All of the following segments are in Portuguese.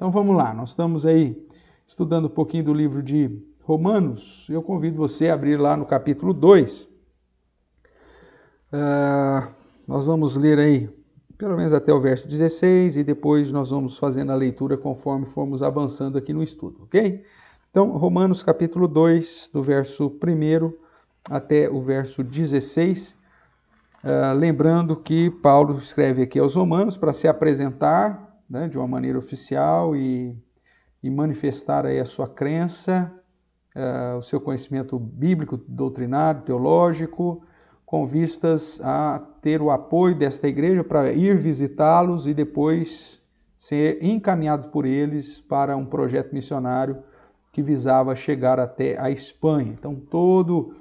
Então vamos lá, nós estamos aí estudando um pouquinho do livro de Romanos. Eu convido você a abrir lá no capítulo 2. Nós vamos ler aí pelo menos até o verso 16 e depois nós vamos fazendo a leitura conforme formos avançando aqui no estudo, ok? Então, Romanos capítulo 2, do verso 1 até o verso 16. Lembrando que Paulo escreve aqui aos Romanos para se apresentar, né, de uma maneira oficial e manifestar aí a sua crença, o seu conhecimento bíblico, doutrinário, teológico, com vistas a ter o apoio desta igreja para ir visitá-los e depois ser encaminhado por eles para um projeto missionário que visava chegar até a Espanha. Então, toda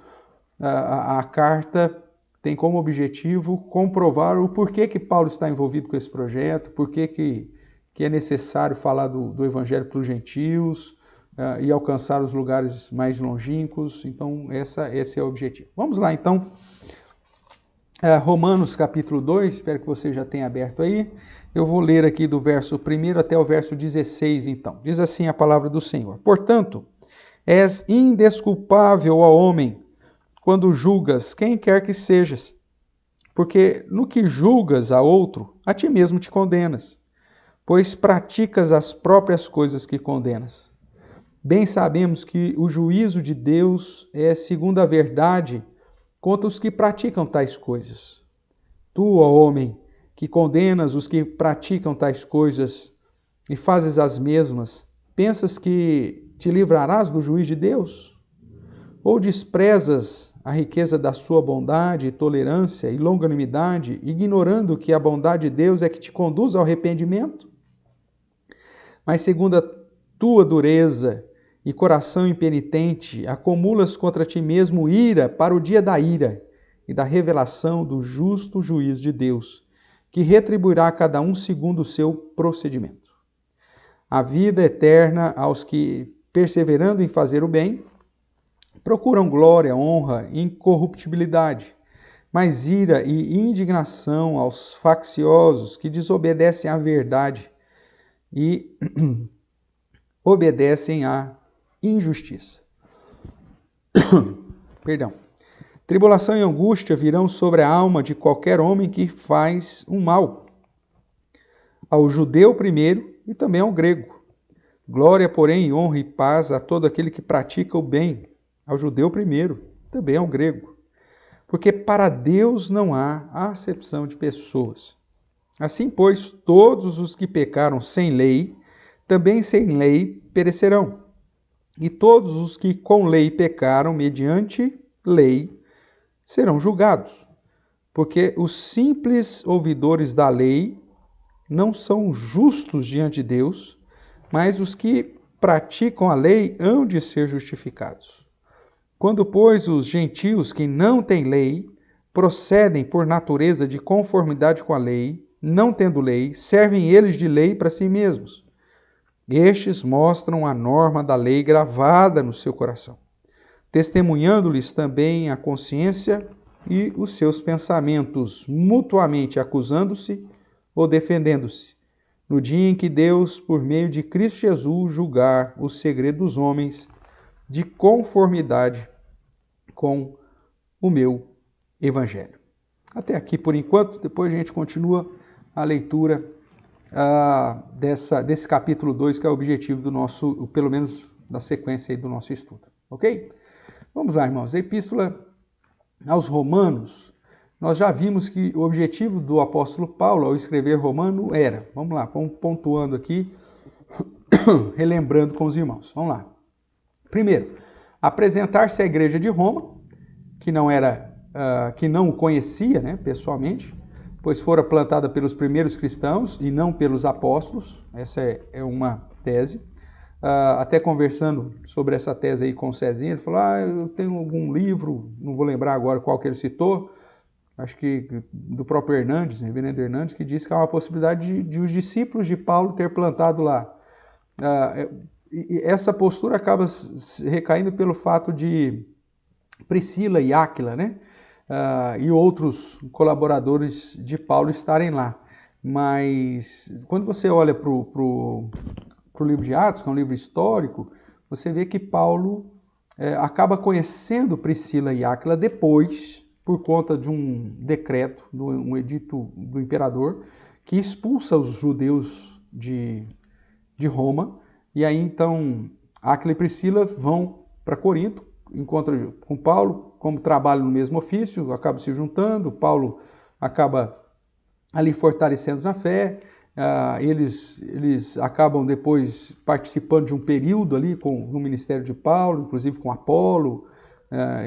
a carta tem como objetivo comprovar o porquê que Paulo está envolvido com esse projeto, porquê que é necessário falar do evangelho para os gentios e alcançar os lugares mais longínquos. Então, esse é o objetivo. Vamos lá, então. Romanos capítulo 2, espero que você já tenha aberto aí. Eu vou ler aqui do verso 1 até o verso 16, então. Diz assim a palavra do Senhor. Portanto, és indesculpável, ó homem, quando julgas quem quer que sejas, porque no que julgas a outro, a ti mesmo te condenas, pois praticas as próprias coisas que condenas. Bem sabemos que o juízo de Deus é segundo a verdade contra os que praticam tais coisas. Tu, ó homem, que condenas os que praticam tais coisas e fazes as mesmas, pensas que te livrarás do juízo de Deus? Ou desprezas a riqueza da sua bondade, tolerância e longanimidade, ignorando que a bondade de Deus é que te conduz ao arrependimento? Mas segundo a tua dureza e coração impenitente, acumulas contra ti mesmo ira para o dia da ira e da revelação do justo juízo de Deus, que retribuirá a cada um segundo o seu procedimento. A vida eterna aos que, perseverando em fazer o bem, procuram glória, honra e incorruptibilidade, mas ira e indignação aos facciosos que desobedecem à verdade e obedecem à injustiça. Perdão. Tribulação e angústia virão sobre a alma de qualquer homem que faz um mal, ao judeu primeiro e também ao grego. Glória, porém, honra e paz a todo aquele que pratica o bem, ao judeu primeiro, também ao grego. Porque para Deus não há acepção de pessoas. Assim, pois, todos os que pecaram sem lei, também sem lei perecerão. E todos os que com lei pecaram mediante lei serão julgados. Porque os simples ouvidores da lei não são justos diante de Deus, mas os que praticam a lei hão de ser justificados. Quando, pois, os gentios que não têm lei procedem por natureza de conformidade com a lei, não tendo lei, servem eles de lei para si mesmos. Estes mostram a norma da lei gravada no seu coração, testemunhando-lhes também a consciência e os seus pensamentos, mutuamente acusando-se ou defendendo-se, no dia em que Deus, por meio de Cristo Jesus, julgar o segredo dos homens de conformidade com o meu evangelho. Até aqui por enquanto, depois a gente continua a leitura desse capítulo 2, que é o objetivo do nosso, pelo menos da sequência aí do nosso estudo, ok? Vamos lá, irmãos. A epístola aos Romanos, nós já vimos que o objetivo do apóstolo Paulo ao escrever Romano era, vamos lá, vamos pontuando aqui, relembrando com os irmãos. Vamos lá. Primeiro, apresentar-se à igreja de Roma, que não o conhecia, né, pessoalmente, pois fora plantada pelos primeiros cristãos e não pelos apóstolos. Essa é uma tese. Até conversando sobre essa tese aí com o Cezinha, ele falou, eu tenho algum livro, não vou lembrar agora qual que ele citou, acho que do próprio Hernandes, Reverendo Hernandes, que diz que há uma possibilidade de os discípulos de Paulo ter plantado lá. E essa postura acaba recaindo pelo fato de Priscila e Áquila, né? E outros colaboradores de Paulo estarem lá. Mas quando você olha para para o livro de Atos, que é um livro histórico, você vê que Paulo acaba conhecendo Priscila e Áquila depois, por conta de um decreto, um edito do imperador, que expulsa os judeus de Roma. E aí então Áquila e Priscila vão para Corinto, encontram com Paulo, como trabalham no mesmo ofício, acabam se juntando, Paulo acaba ali fortalecendo na fé. Eles acabam depois participando de um período ali no ministério de Paulo, inclusive com Apolo,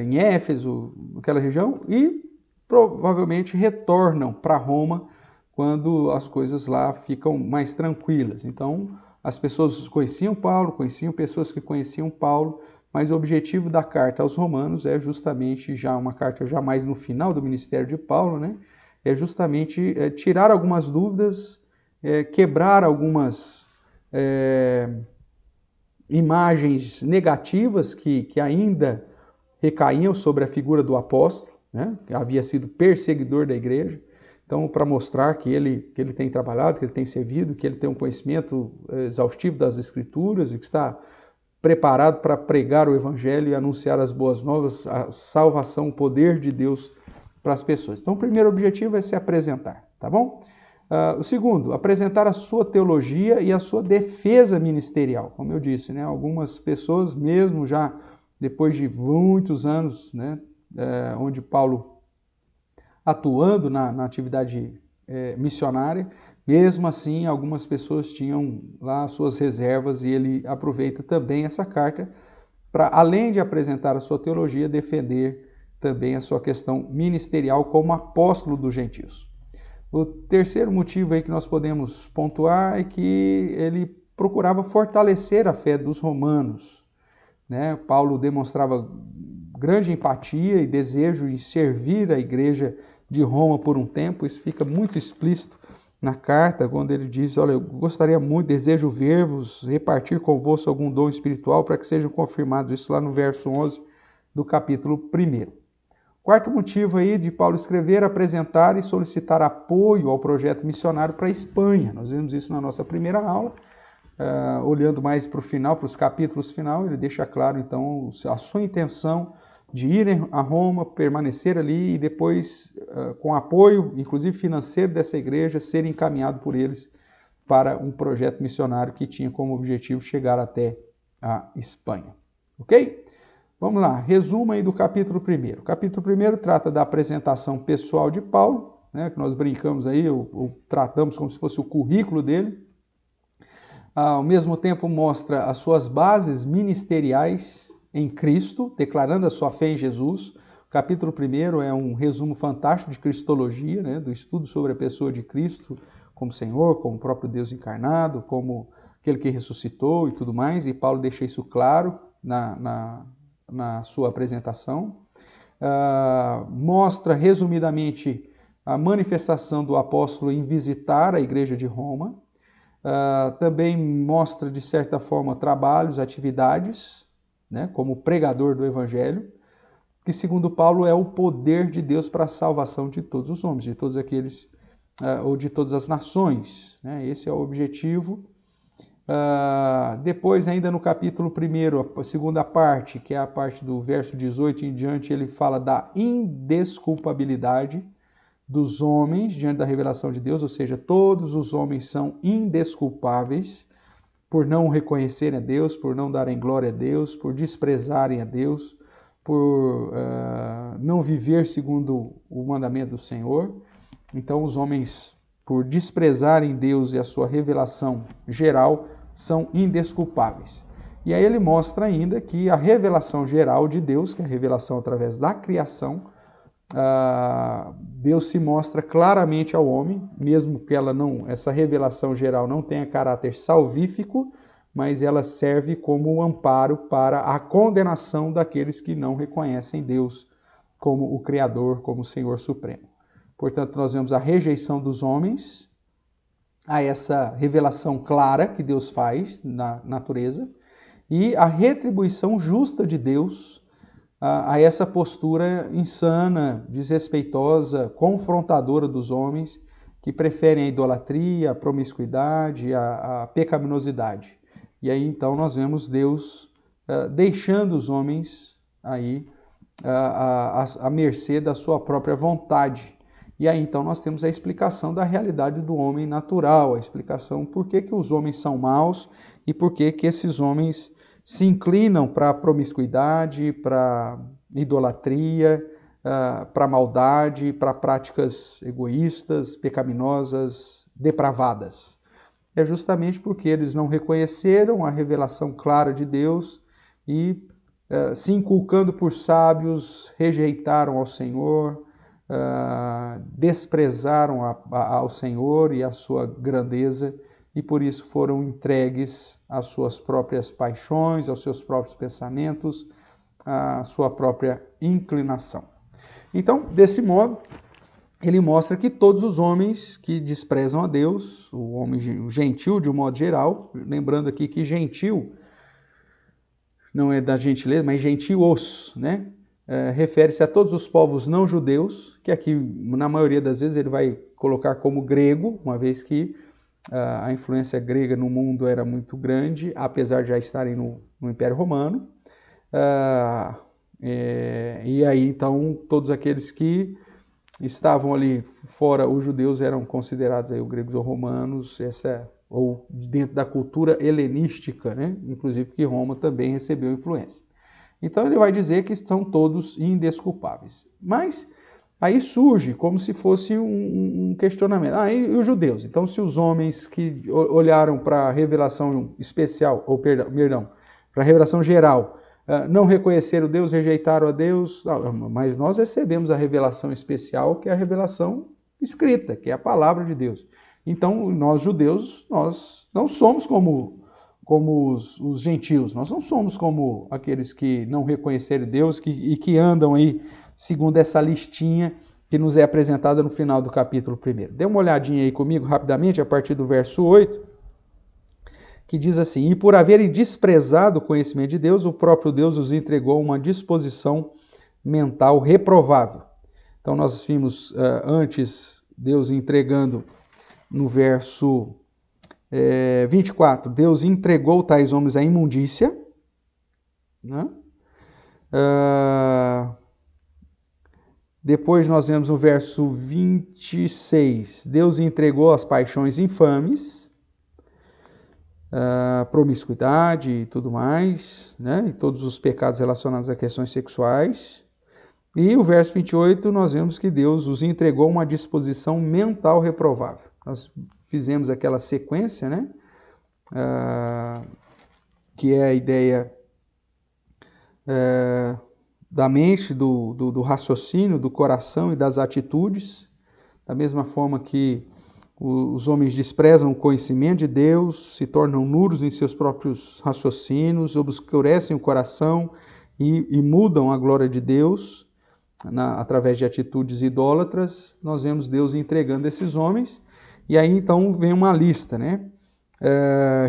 em Éfeso, naquela região, e provavelmente retornam para Roma quando as coisas lá ficam mais tranquilas. Então, as pessoas conheciam Paulo, conheciam pessoas que conheciam Paulo, mas o objetivo da carta aos Romanos é justamente já uma carta já mais no final do ministério de Paulo, né? É justamente tirar algumas dúvidas, quebrar algumas imagens negativas que ainda recaíam sobre a figura do apóstolo, né? Que havia sido perseguidor da igreja. Então, para mostrar que ele tem trabalhado, que ele tem servido, que ele tem um conhecimento exaustivo das Escrituras e que está preparado para pregar o Evangelho e anunciar as boas novas, a salvação, o poder de Deus para as pessoas. Então, o primeiro objetivo é se apresentar, tá bom? O segundo, apresentar a sua teologia e a sua defesa ministerial. Como eu disse, né, algumas pessoas, mesmo já depois de muitos anos, né, onde Paulo atuando na atividade missionária, mesmo assim, algumas pessoas tinham lá suas reservas e ele aproveita também essa carta para, além de apresentar a sua teologia, defender também a sua questão ministerial como apóstolo dos gentios. O terceiro motivo aí que nós podemos pontuar é que ele procurava fortalecer a fé dos romanos, né? Paulo demonstrava grande empatia e desejo em servir a igreja de Roma por um tempo. Isso fica muito explícito na carta, quando ele diz: olha, eu gostaria muito, desejo ver-vos, repartir convosco algum dom espiritual para que sejam confirmados. Isso lá no verso 11 do capítulo 1. Quarto motivo aí de Paulo escrever, apresentar e solicitar apoio ao projeto missionário para a Espanha. Nós vimos isso na nossa primeira aula. Olhando mais para o final, para os capítulos final, ele deixa claro então a sua intenção de ir a Roma, permanecer ali e depois, com apoio, inclusive financeiro dessa igreja, ser encaminhado por eles para um projeto missionário que tinha como objetivo chegar até a Espanha. Ok? Vamos lá, resumo aí do capítulo 1. O capítulo 1 trata da apresentação pessoal de Paulo, né, que nós brincamos aí, ou tratamos como se fosse o currículo dele. Ao mesmo tempo mostra as suas bases ministeriais em Cristo, declarando a sua fé em Jesus. O capítulo 1 é um resumo fantástico de cristologia, né, do estudo sobre a pessoa de Cristo como Senhor, como o próprio Deus encarnado, como aquele que ressuscitou e tudo mais, e Paulo deixa isso claro na sua apresentação. Mostra resumidamente a manifestação do apóstolo em visitar a igreja de Roma. Também mostra, de certa forma, trabalhos, atividades, né, como pregador do Evangelho, que, segundo Paulo, é o poder de Deus para a salvação de todos os homens, de todos aqueles, ou de todas as nações, né? Esse é o objetivo. Depois, ainda no capítulo 1, a segunda parte, que é a parte do verso 18 em diante, ele fala da indesculpabilidade dos homens diante da revelação de Deus, ou seja, todos os homens são indesculpáveis por não reconhecerem a Deus, por não darem glória a Deus, por desprezarem a Deus, por não viver segundo o mandamento do Senhor. Então, os homens, por desprezarem Deus e a sua revelação geral, são indesculpáveis. E aí ele mostra ainda que a revelação geral de Deus, que é a revelação através da criação, Deus se mostra claramente ao homem, mesmo que essa revelação geral não tenha caráter salvífico, mas ela serve como um amparo para a condenação daqueles que não reconhecem Deus como o Criador, como o Senhor Supremo. Portanto, nós vemos a rejeição dos homens a essa revelação clara que Deus faz na natureza e a retribuição justa de Deus a essa postura insana, desrespeitosa, confrontadora dos homens que preferem a idolatria, a promiscuidade, a pecaminosidade. E aí então nós vemos Deus deixando os homens aí à mercê da sua própria vontade. E aí então nós temos a explicação da realidade do homem natural, a explicação por que os homens são maus e por que esses homens se inclinam para a promiscuidade, para idolatria, para a maldade, para práticas egoístas, pecaminosas, depravadas. É justamente porque eles não reconheceram a revelação clara de Deus e, se inculcando por sábios, rejeitaram ao Senhor, desprezaram ao Senhor e a sua grandeza, e por isso foram entregues às suas próprias paixões, aos seus próprios pensamentos, à sua própria inclinação. Então, desse modo, ele mostra que todos os homens que desprezam a Deus, o homem gentil de um modo geral, lembrando aqui que gentil não é da gentileza, mas gentios, né? Refere-se a todos os povos não judeus, que aqui, na maioria das vezes, ele vai colocar como grego, uma vez que a influência grega no mundo era muito grande, apesar de já estarem no Império Romano. E aí, então, todos aqueles que estavam ali fora os judeus eram considerados aí, os gregos ou romanos, ou dentro da cultura helenística, né? Inclusive que Roma também recebeu influência. Então ele vai dizer que são todos indesculpáveis. Mas aí surge como se fosse um questionamento. E os judeus? Então se os homens que olharam para a revelação especial, ou perdão, para a revelação geral, não reconheceram Deus, rejeitaram a Deus, mas nós recebemos a revelação especial, que é a revelação escrita, que é a palavra de Deus. Então, nós judeus, nós não somos como os gentios, nós não somos como aqueles que não reconheceram Deus e que andam aí segundo essa listinha que nos é apresentada no final do capítulo 1. Dê uma olhadinha aí comigo rapidamente, a partir do verso 8, que diz assim: e por haverem desprezado o conhecimento de Deus, o próprio Deus os entregou a uma disposição mental reprovável. Então nós vimos antes Deus entregando no verso 24, Deus entregou tais homens à imundícia, né? Depois nós vemos no verso 26, Deus entregou às paixões infames, promiscuidade e tudo mais, né? E todos os pecados relacionados a questões sexuais. E o verso 28, nós vemos que Deus os entregou a uma disposição mental reprovável. Nós fizemos aquela sequência, né? Que é a ideia da mente, do raciocínio, do coração e das atitudes. Da mesma forma que os homens desprezam o conhecimento de Deus, se tornam nulos em seus próprios raciocínios, obscurecem o coração e mudam a glória de Deus através de atitudes idólatras. Nós vemos Deus entregando esses homens. E aí então vem uma lista, né?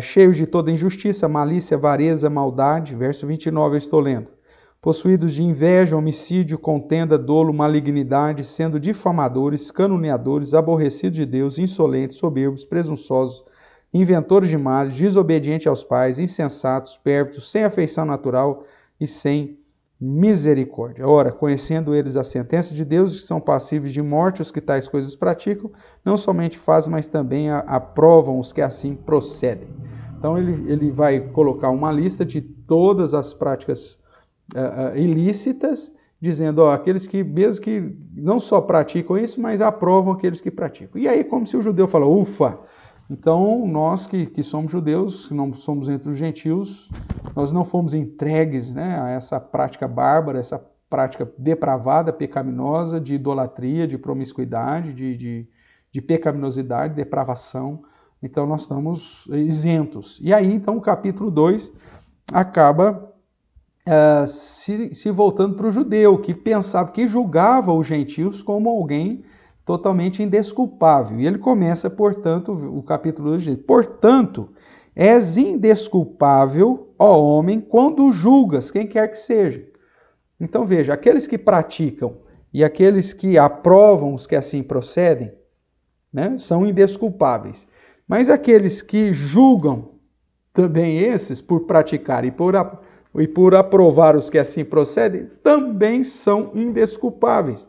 Cheios de toda injustiça, malícia, avareza, maldade. Verso 29 eu estou lendo. Possuídos de inveja, homicídio, contenda, dolo, malignidade, sendo difamadores, caluniadores, aborrecidos de Deus, insolentes, soberbos, presunçosos, inventores de males, desobedientes aos pais, insensatos, pérfidos, sem afeição natural e sem misericórdia. Ora, conhecendo eles a sentença de Deus, que são passíveis de morte os que tais coisas praticam, não somente fazem, mas também aprovam os que assim procedem. Então ele vai colocar uma lista de todas as práticas ilícitas, dizendo, aqueles que mesmo que não só praticam isso, mas aprovam aqueles que praticam. E aí como se o judeu falou, ufa, então nós que somos judeus, que não somos entre os gentios, nós não fomos entregues, né, a essa prática bárbara, essa prática depravada, pecaminosa, de idolatria, de promiscuidade, de pecaminosidade, depravação. Então nós estamos isentos. E aí então o capítulo 2 acaba se voltando para o judeu, que pensava, que julgava os gentios como alguém totalmente indesculpável. E ele começa, portanto, o capítulo 2 diz: portanto, és indesculpável, ó homem, quando julgas quem quer que seja. Então veja, aqueles que praticam e aqueles que aprovam os que assim procedem, né, são indesculpáveis. Mas aqueles que julgam também esses, por praticar e por aprovar os que assim procedem, também são indesculpáveis.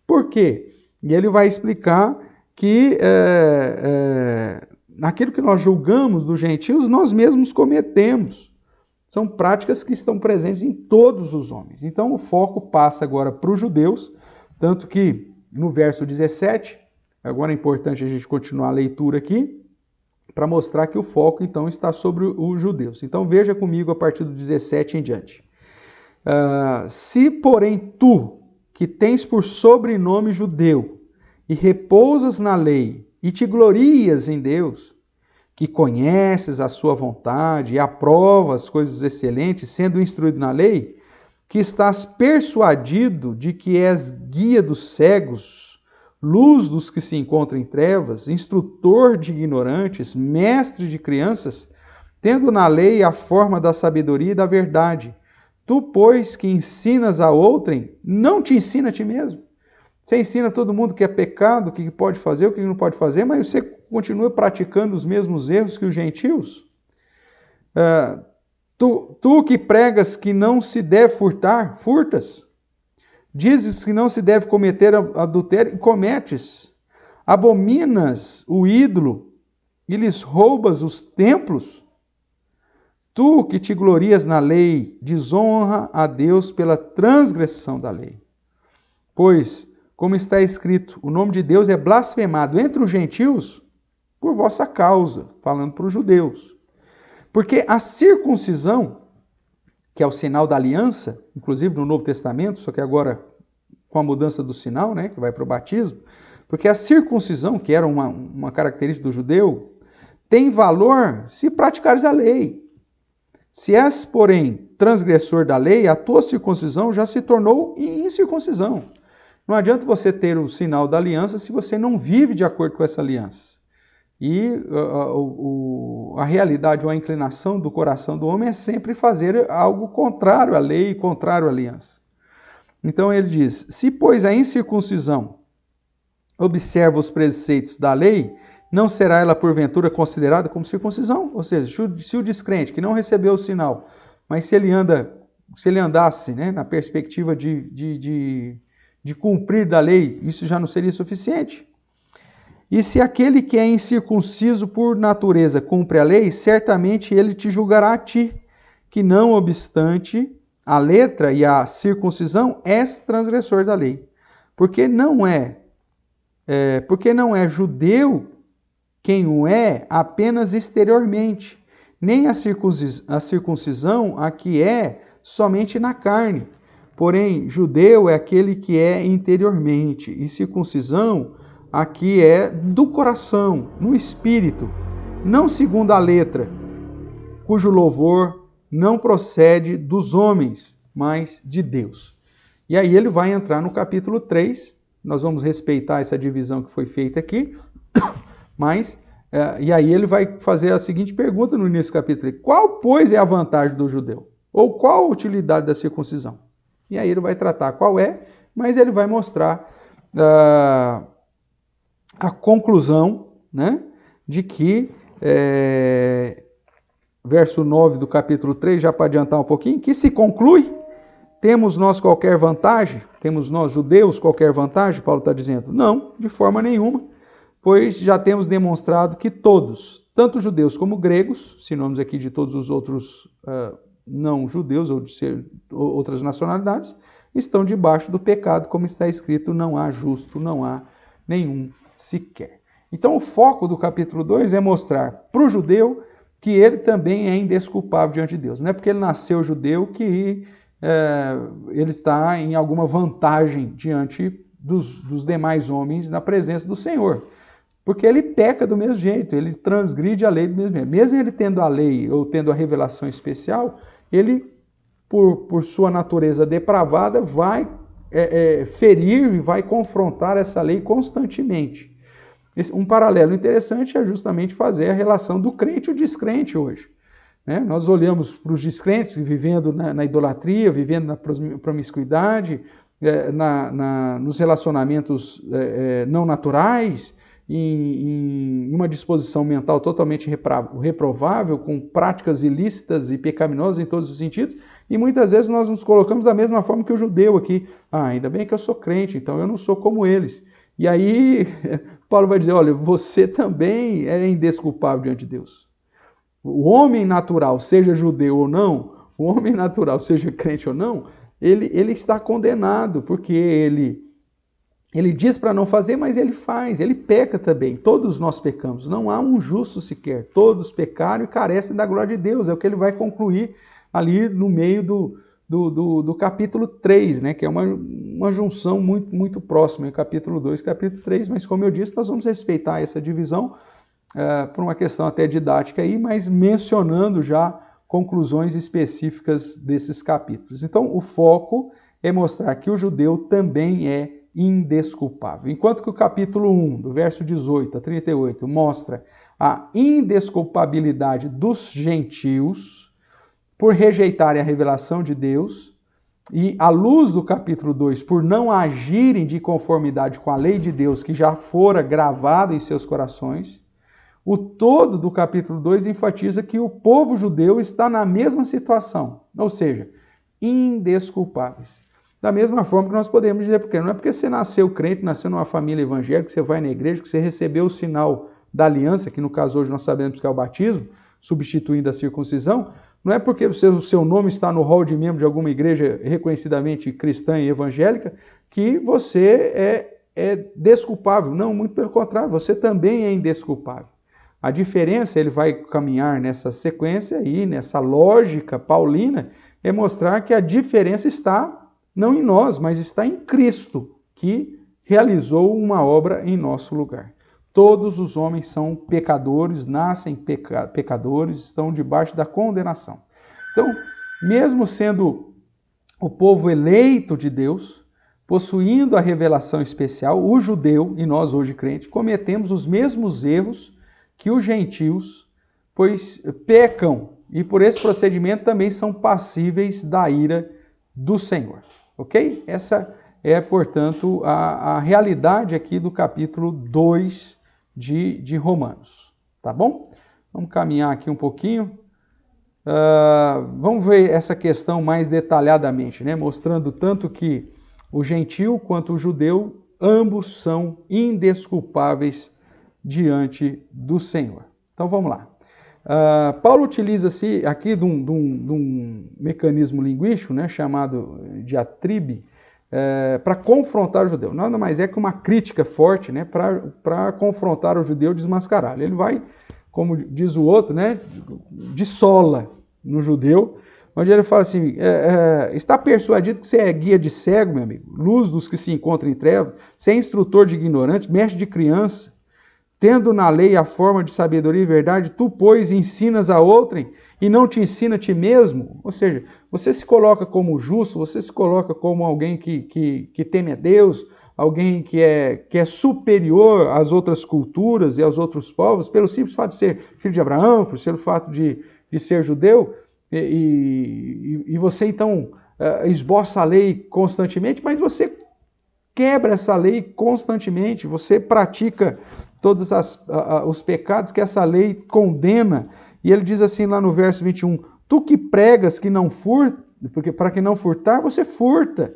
Por quê? E ele vai explicar que naquilo que nós julgamos dos gentios, nós mesmos cometemos. São práticas que estão presentes em todos os homens. Então o foco passa agora para os judeus, tanto que no verso 17, agora é importante a gente continuar a leitura aqui, para mostrar que o foco então está sobre os judeus. Então veja comigo a partir do 17 em diante. Se porém tu, que tens por sobrenome judeu, e repousas na lei, e te glorias em Deus, que conheces a sua vontade e aprovas coisas excelentes, sendo instruído na lei, que estás persuadido de que és guia dos cegos, luz dos que se encontram em trevas, instrutor de ignorantes, mestre de crianças, tendo na lei a forma da sabedoria e da verdade. Tu, pois, que ensinas a outrem, não te ensina a ti mesmo. Você ensina a todo mundo que é pecado, o que pode fazer, o que não pode fazer, mas você continua praticando os mesmos erros que os gentios. Tu que pregas que não se deve furtar, furtas. Dizes que não se deve cometer adultério e cometes. Abominas o ídolo e lhes roubas os templos. Tu que te glorias na lei, desonra a Deus pela transgressão da lei. Pois, como está escrito, o nome de Deus é blasfemado entre os gentios por vossa causa, falando para os judeus. Porque a circuncisão, que é o sinal da aliança, inclusive no Novo Testamento, só que agora com a mudança do sinal, né, que vai para o batismo, porque a circuncisão, que era uma característica do judeu, tem valor se praticares a lei. Se és, porém, transgressor da lei, a tua circuncisão já se tornou incircuncisão. Não adianta você ter o sinal da aliança se você não vive de acordo com essa aliança. E a realidade ou a inclinação do coração do homem é sempre fazer algo contrário à lei, contrário à aliança. Então ele diz, se pois a incircuncisão observa os preceitos da lei, não será ela porventura considerada como circuncisão? Ou seja, se o descrente que não recebeu o sinal, mas se ele andasse, né, na perspectiva de cumprir da lei, isso já não seria suficiente? E se aquele que é incircunciso por natureza cumpre a lei, certamente ele te julgará a ti, que não obstante a letra e a circuncisão, és transgressor da lei. Porque não é judeu quem o é apenas exteriormente, nem a circuncisão a que é somente na carne. Porém, judeu é aquele que é interiormente, e circuncisão a que é do coração, no espírito, não segundo a letra, cujo louvor não procede dos homens, mas de Deus. E aí ele vai entrar no capítulo 3, nós vamos respeitar essa divisão que foi feita aqui, mas, e aí ele vai fazer a seguinte pergunta no início do capítulo 3, qual, pois, é a vantagem do judeu? Ou qual a utilidade da circuncisão? E aí ele vai tratar qual é, mas ele vai mostrar a conclusão, né, de que, verso 9 do capítulo 3, já para adiantar um pouquinho, que se conclui, temos nós qualquer vantagem? Temos nós judeus qualquer vantagem? Paulo está dizendo, não, de forma nenhuma, pois já temos demonstrado que todos, tanto judeus como gregos, sinônimos aqui de todos os outros não judeus ou de outras nacionalidades, estão debaixo do pecado, como está escrito, não há justo, não há nenhum sequer. Então o foco do capítulo 2 é mostrar para o judeu que ele também é indesculpável diante de Deus. Não é porque ele nasceu judeu que ele está em alguma vantagem diante dos demais homens na presença do Senhor. Porque ele peca do mesmo jeito, ele transgride a lei do mesmo jeito. Mesmo ele tendo a lei ou tendo a revelação especial, ele, por sua natureza depravada, vai ferir e vai confrontar essa lei constantemente. Um paralelo interessante é justamente fazer a relação do crente e o descrente hoje. Né? Nós olhamos para os descrentes vivendo na idolatria, vivendo na promiscuidade, nos relacionamentos não naturais, em uma disposição mental totalmente reprovável, com práticas ilícitas e pecaminosas em todos os sentidos, e muitas vezes nós nos colocamos da mesma forma que o judeu aqui. Ainda bem que eu sou crente, então eu não sou como eles. E aí Paulo vai dizer, olha, você também é indesculpável diante de Deus. O homem natural, seja judeu ou não, o homem natural, seja crente ou não, ele está condenado, porque ele diz para não fazer, mas ele faz, ele peca também. Todos nós pecamos, não há um justo sequer. Todos pecaram e carecem da glória de Deus. É o que ele vai concluir ali no meio do capítulo 3, né? Que é uma junção muito próxima, em capítulo 2 e capítulo 3. Mas como eu disse, nós vamos respeitar essa divisão por uma questão até didática aí, mas mencionando já conclusões específicas desses capítulos. Então, o foco é mostrar que o judeu também é indesculpável. Enquanto que o capítulo 1, do verso 18 a 38, mostra a indesculpabilidade dos gentios por rejeitarem a revelação de Deus, e à luz do capítulo 2, por não agirem de conformidade com a lei de Deus que já fora gravada em seus corações, o todo do capítulo 2 enfatiza que o povo judeu está na mesma situação, ou seja, indesculpáveis. Da mesma forma que nós podemos dizer, porque não é porque você nasceu crente, nasceu numa família evangélica, que você vai na igreja, que você recebeu o sinal da aliança, que no caso hoje nós sabemos que é o batismo, substituindo a circuncisão, não é porque o seu nome está no rol de membro de alguma igreja reconhecidamente cristã e evangélica, que você é desculpável. Não, muito pelo contrário, você também é indesculpável. A diferença, ele vai caminhar nessa sequência aí, nessa lógica paulina, é mostrar que a diferença está não em nós, mas está em Cristo, que realizou uma obra em nosso lugar. Todos os homens são pecadores, nascem pecadores, estão debaixo da condenação. Então, mesmo sendo o povo eleito de Deus, possuindo a revelação especial, o judeu, e nós hoje crentes, cometemos os mesmos erros que os gentios, pois pecam, e por esse procedimento também são passíveis da ira do Senhor. Ok? Essa é, portanto, a realidade aqui do capítulo 2 de Romanos. Tá bom? Vamos caminhar aqui um pouquinho. Vamos ver essa questão mais detalhadamente, né? Mostrando tanto que o gentio quanto o judeu, ambos são indesculpáveis diante do Senhor. Então vamos lá. Paulo utiliza-se aqui de um mecanismo linguístico, né, chamado diatribe, para confrontar o judeu. Nada mais é que uma crítica forte, né, para confrontar o judeu, desmascará-lo. Ele vai, como diz o outro, né, de sola no judeu, onde ele fala assim, está persuadido que você é guia de cego, meu amigo, luz dos que se encontram em trevas, você é instrutor de ignorantes, mestre de criança, tendo na lei a forma de sabedoria e verdade, tu, pois, ensinas a outrem e não te ensina a ti mesmo. Ou seja, você se coloca como justo, você se coloca como alguém que teme a Deus, alguém que é superior às outras culturas e aos outros povos, pelo simples fato de ser filho de Abraão, pelo fato de ser judeu, e você então esboça a lei constantemente, mas você quebra essa lei constantemente, você pratica todos os pecados que essa lei condena. E ele diz assim lá no verso 21, tu que pregas que não furta, porque para que não furtar, você furta.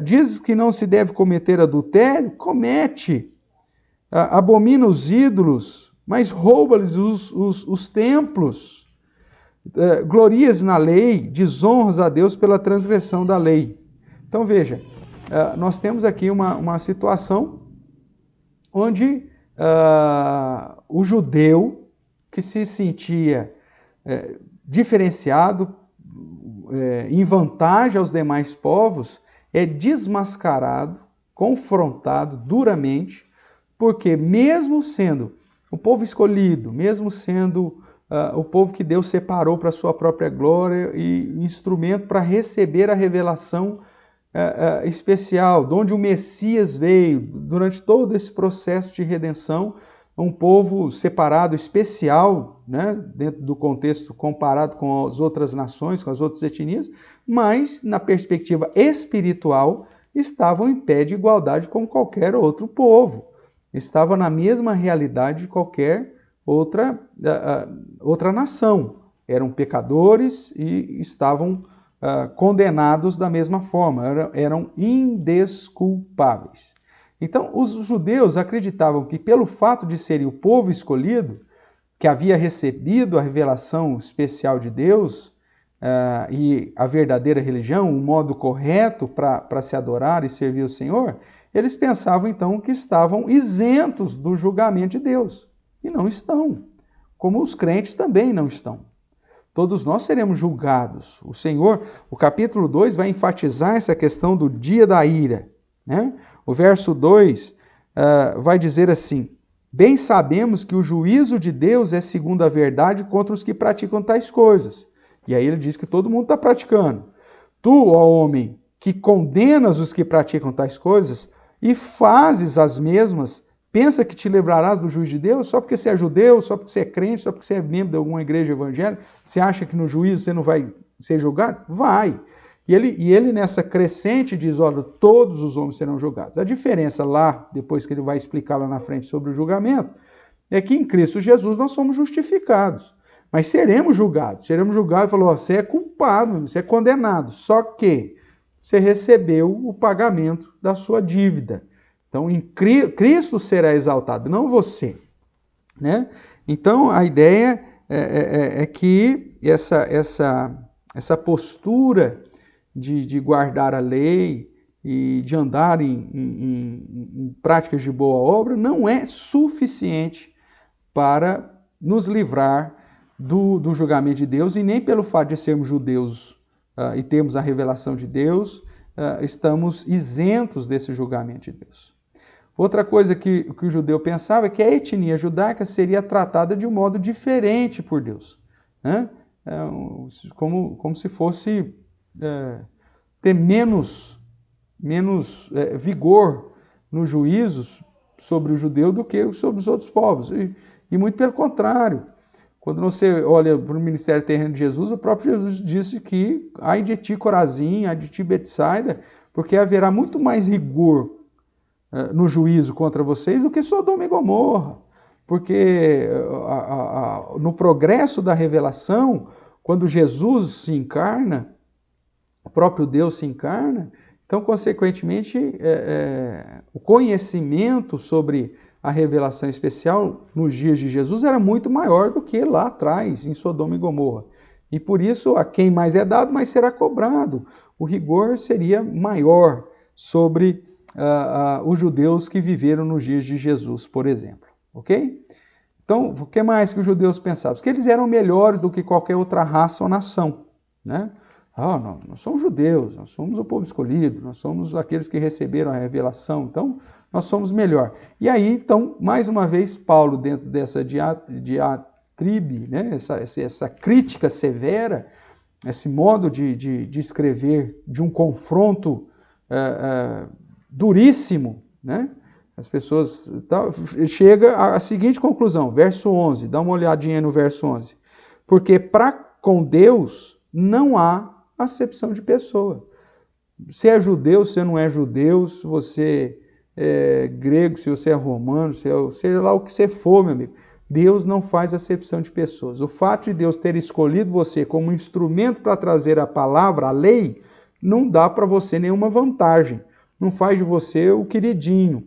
Dizes que não se deve cometer adultério, comete. Abomina os ídolos, mas rouba-lhes os templos. Glorias na lei, desonras a Deus pela transgressão da lei. Então veja, nós temos aqui uma situação onde o judeu que se sentia diferenciado, em vantagem aos demais povos, é desmascarado, confrontado duramente, porque mesmo sendo o povo escolhido, mesmo sendo o povo que Deus separou para a sua própria glória e instrumento para receber a revelação especial, de onde o Messias veio, durante todo esse processo de redenção, um povo separado, especial, né, dentro do contexto comparado com as outras nações, com as outras etnias, mas na perspectiva espiritual estavam em pé de igualdade com qualquer outro povo. estava na mesma realidade de qualquer outra nação. Eram pecadores e estavam condenados da mesma forma, eram indesculpáveis. Então, os judeus acreditavam que, pelo fato de serem o povo escolhido, que havia recebido a revelação especial de Deus e a verdadeira religião, o modo correto para se adorar e servir o Senhor, eles pensavam então que estavam isentos do julgamento de Deus. E não estão, como os crentes também não estão. Todos nós seremos julgados. O Senhor, o capítulo 2 vai enfatizar essa questão do dia da ira, né? O verso 2 vai dizer assim: bem sabemos que o juízo de Deus é segundo a verdade contra os que praticam tais coisas. E aí ele diz que todo mundo está praticando. Tu, ó homem, que condenas os que praticam tais coisas e fazes as mesmas, pensa que te livrarás do juízo de Deus só porque você é judeu, só porque você é crente, só porque você é membro de alguma igreja evangélica? Você acha que no juízo você não vai ser julgado? Vai. E ele nessa crescente diz, olha, todos os homens serão julgados. A diferença lá, depois que ele vai explicar lá na frente sobre o julgamento, é que em Cristo Jesus nós somos justificados. Mas seremos julgados. Seremos julgados e falou, você é culpado, você é condenado. Só que você recebeu o pagamento da sua dívida. Então, em Cristo será exaltado, não você, né? Então, a ideia é que essa postura de guardar a lei e de andar em práticas de boa obra não é suficiente para nos livrar do julgamento de Deus, e nem pelo fato de sermos judeus e termos a revelação de Deus, estamos isentos desse julgamento de Deus. Outra coisa que o judeu pensava é que a etnia judaica seria tratada de um modo diferente por Deus, né? Como se fosse ter menos vigor nos juízos sobre o judeu do que sobre os outros povos. E muito pelo contrário. Quando você olha para o ministério terreno de Jesus, o próprio Jesus disse que ai de ti, Corazim, ai de ti, Betsaida, porque haverá muito mais rigor no juízo contra vocês do que Sodoma e Gomorra. Porque no progresso da revelação, quando Jesus se encarna, o próprio Deus se encarna, então, consequentemente, o conhecimento sobre a revelação especial nos dias de Jesus era muito maior do que lá atrás, em Sodoma e Gomorra. E por isso, a quem mais é dado, mais será cobrado. O rigor seria maior sobre os judeus que viveram nos dias de Jesus, por exemplo. Ok? Então, o que mais que os judeus pensavam? Que eles eram melhores do que qualquer outra raça ou nação, né? Não, nós somos judeus, nós somos o povo escolhido, nós somos aqueles que receberam a revelação, então nós somos melhor. E aí, então, mais uma vez, Paulo, dentro dessa diatribe, né, essa crítica severa, esse modo de escrever, de um confronto duríssimo, né? As pessoas... chega à seguinte conclusão, verso 11, dá uma olhadinha no verso 11. Porque com Deus não há acepção de pessoa. Se é judeu, se não é judeu, se você é grego, se você é romano, seja lá o que você for, meu amigo, Deus não faz acepção de pessoas. O fato de Deus ter escolhido você como instrumento para trazer a palavra, a lei, não dá para você nenhuma vantagem. Não faz de você o queridinho.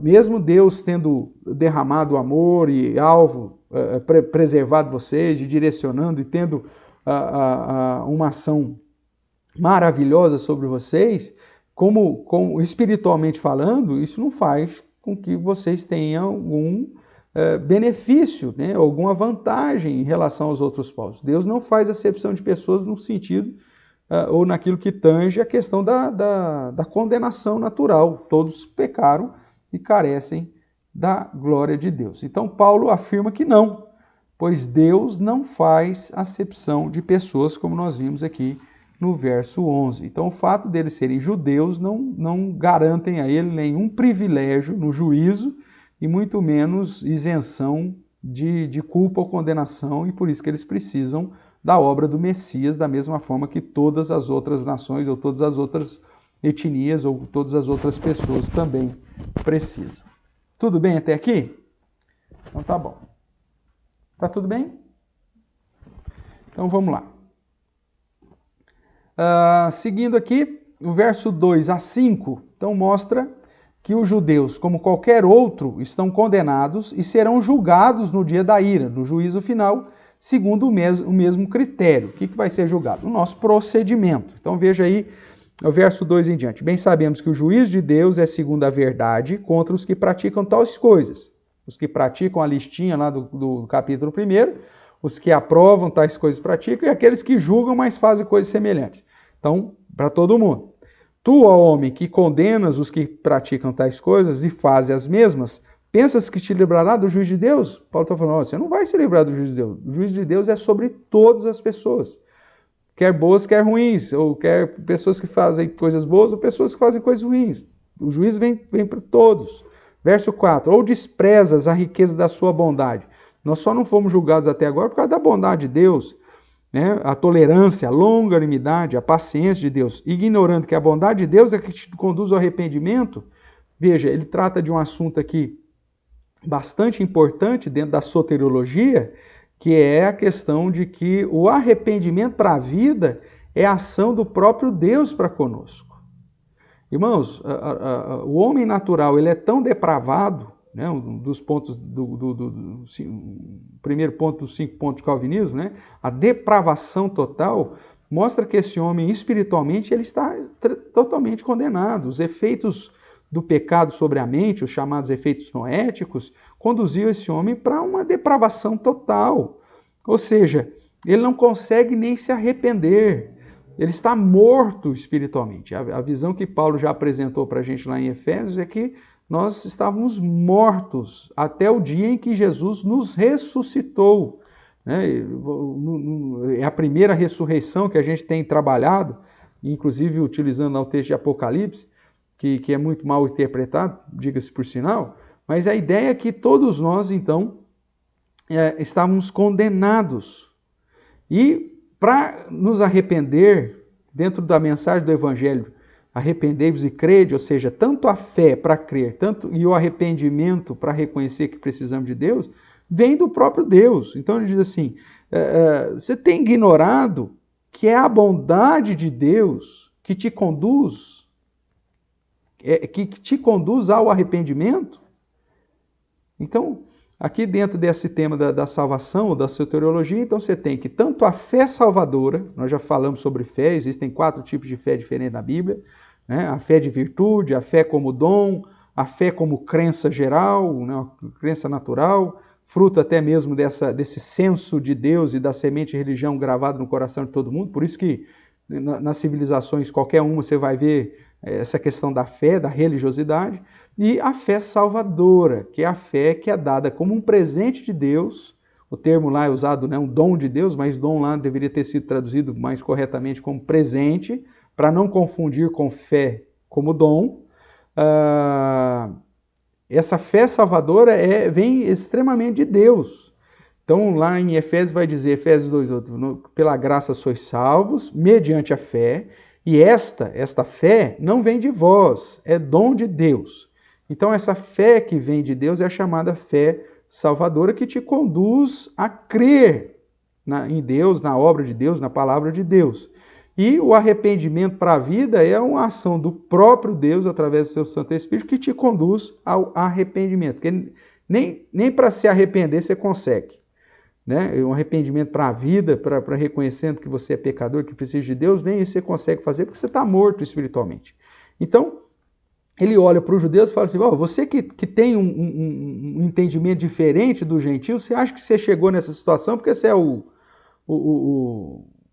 Mesmo Deus tendo derramado amor e preservado vocês, direcionando e tendo uma ação maravilhosa sobre vocês, como espiritualmente falando, isso não faz com que vocês tenham algum benefício, né, alguma vantagem em relação aos outros povos. Deus não faz acepção de pessoas no sentido ou naquilo que tange a questão da condenação natural. Todos pecaram e carecem da glória de Deus. Então Paulo afirma que não, pois Deus não faz acepção de pessoas, como nós vimos aqui no verso 11. Então, o fato deles serem judeus não garantem a ele nenhum privilégio no juízo e muito menos isenção de culpa ou condenação, e por isso que eles precisam da obra do Messias, da mesma forma que todas as outras nações ou todas as outras etnias ou todas as outras pessoas também precisam. Tudo bem até aqui? Então tá bom. Tá tudo bem? Então vamos lá. Seguindo aqui, o verso 2 a 5, então mostra que os judeus, como qualquer outro, estão condenados e serão julgados no dia da ira, no juízo final, segundo o mesmo critério. O que vai ser julgado? O nosso procedimento. Então veja aí o verso 2 em diante. Bem sabemos que o juízo de Deus é segundo a verdade contra os que praticam tais coisas. Os que praticam a listinha lá do capítulo 1, os que aprovam tais coisas praticam, e aqueles que julgam, mas fazem coisas semelhantes. Então, para todo mundo. Tu, ó homem, que condenas os que praticam tais coisas e fazem as mesmas, pensas que te livrará do juízo de Deus? Paulo está falando, você não vai se livrar do juízo de Deus. O juízo de Deus é sobre todas as pessoas. Quer boas, quer ruins, ou quer pessoas que fazem coisas boas, ou pessoas que fazem coisas ruins. O juízo vem para todos. Verso 4, ou desprezas a riqueza da sua bondade. Nós só não fomos julgados até agora por causa da bondade de Deus, né? A tolerância, a longanimidade, a paciência de Deus, ignorando que a bondade de Deus é que te conduz ao arrependimento. Veja, ele trata de um assunto aqui bastante importante dentro da soteriologia, que é a questão de que o arrependimento para a vida é a ação do próprio Deus para conosco. Irmãos, o homem natural ele é tão depravado, né, um dos pontos primeiro ponto dos 5 pontos de calvinismo, né, a depravação total, mostra que esse homem espiritualmente ele está totalmente condenado. Os efeitos do pecado sobre a mente, os chamados efeitos noéticos, conduziu esse homem para uma depravação total. Ou seja, ele não consegue nem se arrepender. Ele está morto espiritualmente. A visão que Paulo já apresentou para a gente lá em Efésios é que nós estávamos mortos até o dia em que Jesus nos ressuscitou. É a primeira ressurreição que a gente tem trabalhado, inclusive utilizando o texto de Apocalipse, que é muito mal interpretado, diga-se por sinal, mas a ideia é que todos nós, então, estávamos condenados. E para nos arrepender, dentro da mensagem do Evangelho, arrependei-vos e crede, ou seja, tanto a fé para crer, tanto e o arrependimento para reconhecer que precisamos de Deus, vem do próprio Deus. Então ele diz assim, você tem ignorado que é a bondade de Deus que te conduz, que te conduz ao arrependimento? Então, aqui dentro desse tema da salvação, ou da soteriologia, então você tem que tanto a fé salvadora, nós já falamos sobre fé, existem 4 tipos de fé diferentes na Bíblia, né? A fé de virtude, a fé como dom, a fé como crença geral, né? Crença natural, fruto até mesmo desse senso de Deus e da semente de religião gravado no coração de todo mundo. Por isso que nas civilizações, qualquer uma, você vai ver essa questão da fé, da religiosidade, e a fé salvadora, que é a fé que é dada como um presente de Deus. O termo lá é usado, né, um dom de Deus, mas dom lá deveria ter sido traduzido mais corretamente como presente, para não confundir com fé como dom. Essa fé salvadora vem extremamente de Deus. Então lá em Efésios vai dizer, Efésios 2:8, pela graça sois salvos, mediante a fé, e esta fé não vem de vós, é dom de Deus. Então essa fé que vem de Deus é a chamada fé salvadora, que te conduz a crer em Deus, na obra de Deus, na palavra de Deus. E o arrependimento para a vida é uma ação do próprio Deus, através do seu Santo Espírito, que te conduz ao arrependimento. Porque nem para se arrepender você consegue. Né? Um arrependimento para a vida, para reconhecendo que você é pecador, que precisa de Deus, nem isso você consegue fazer, porque você está morto espiritualmente. Então, ele olha para os judeus e fala assim, você que tem um entendimento diferente do gentio, você acha que você chegou nessa situação porque você é o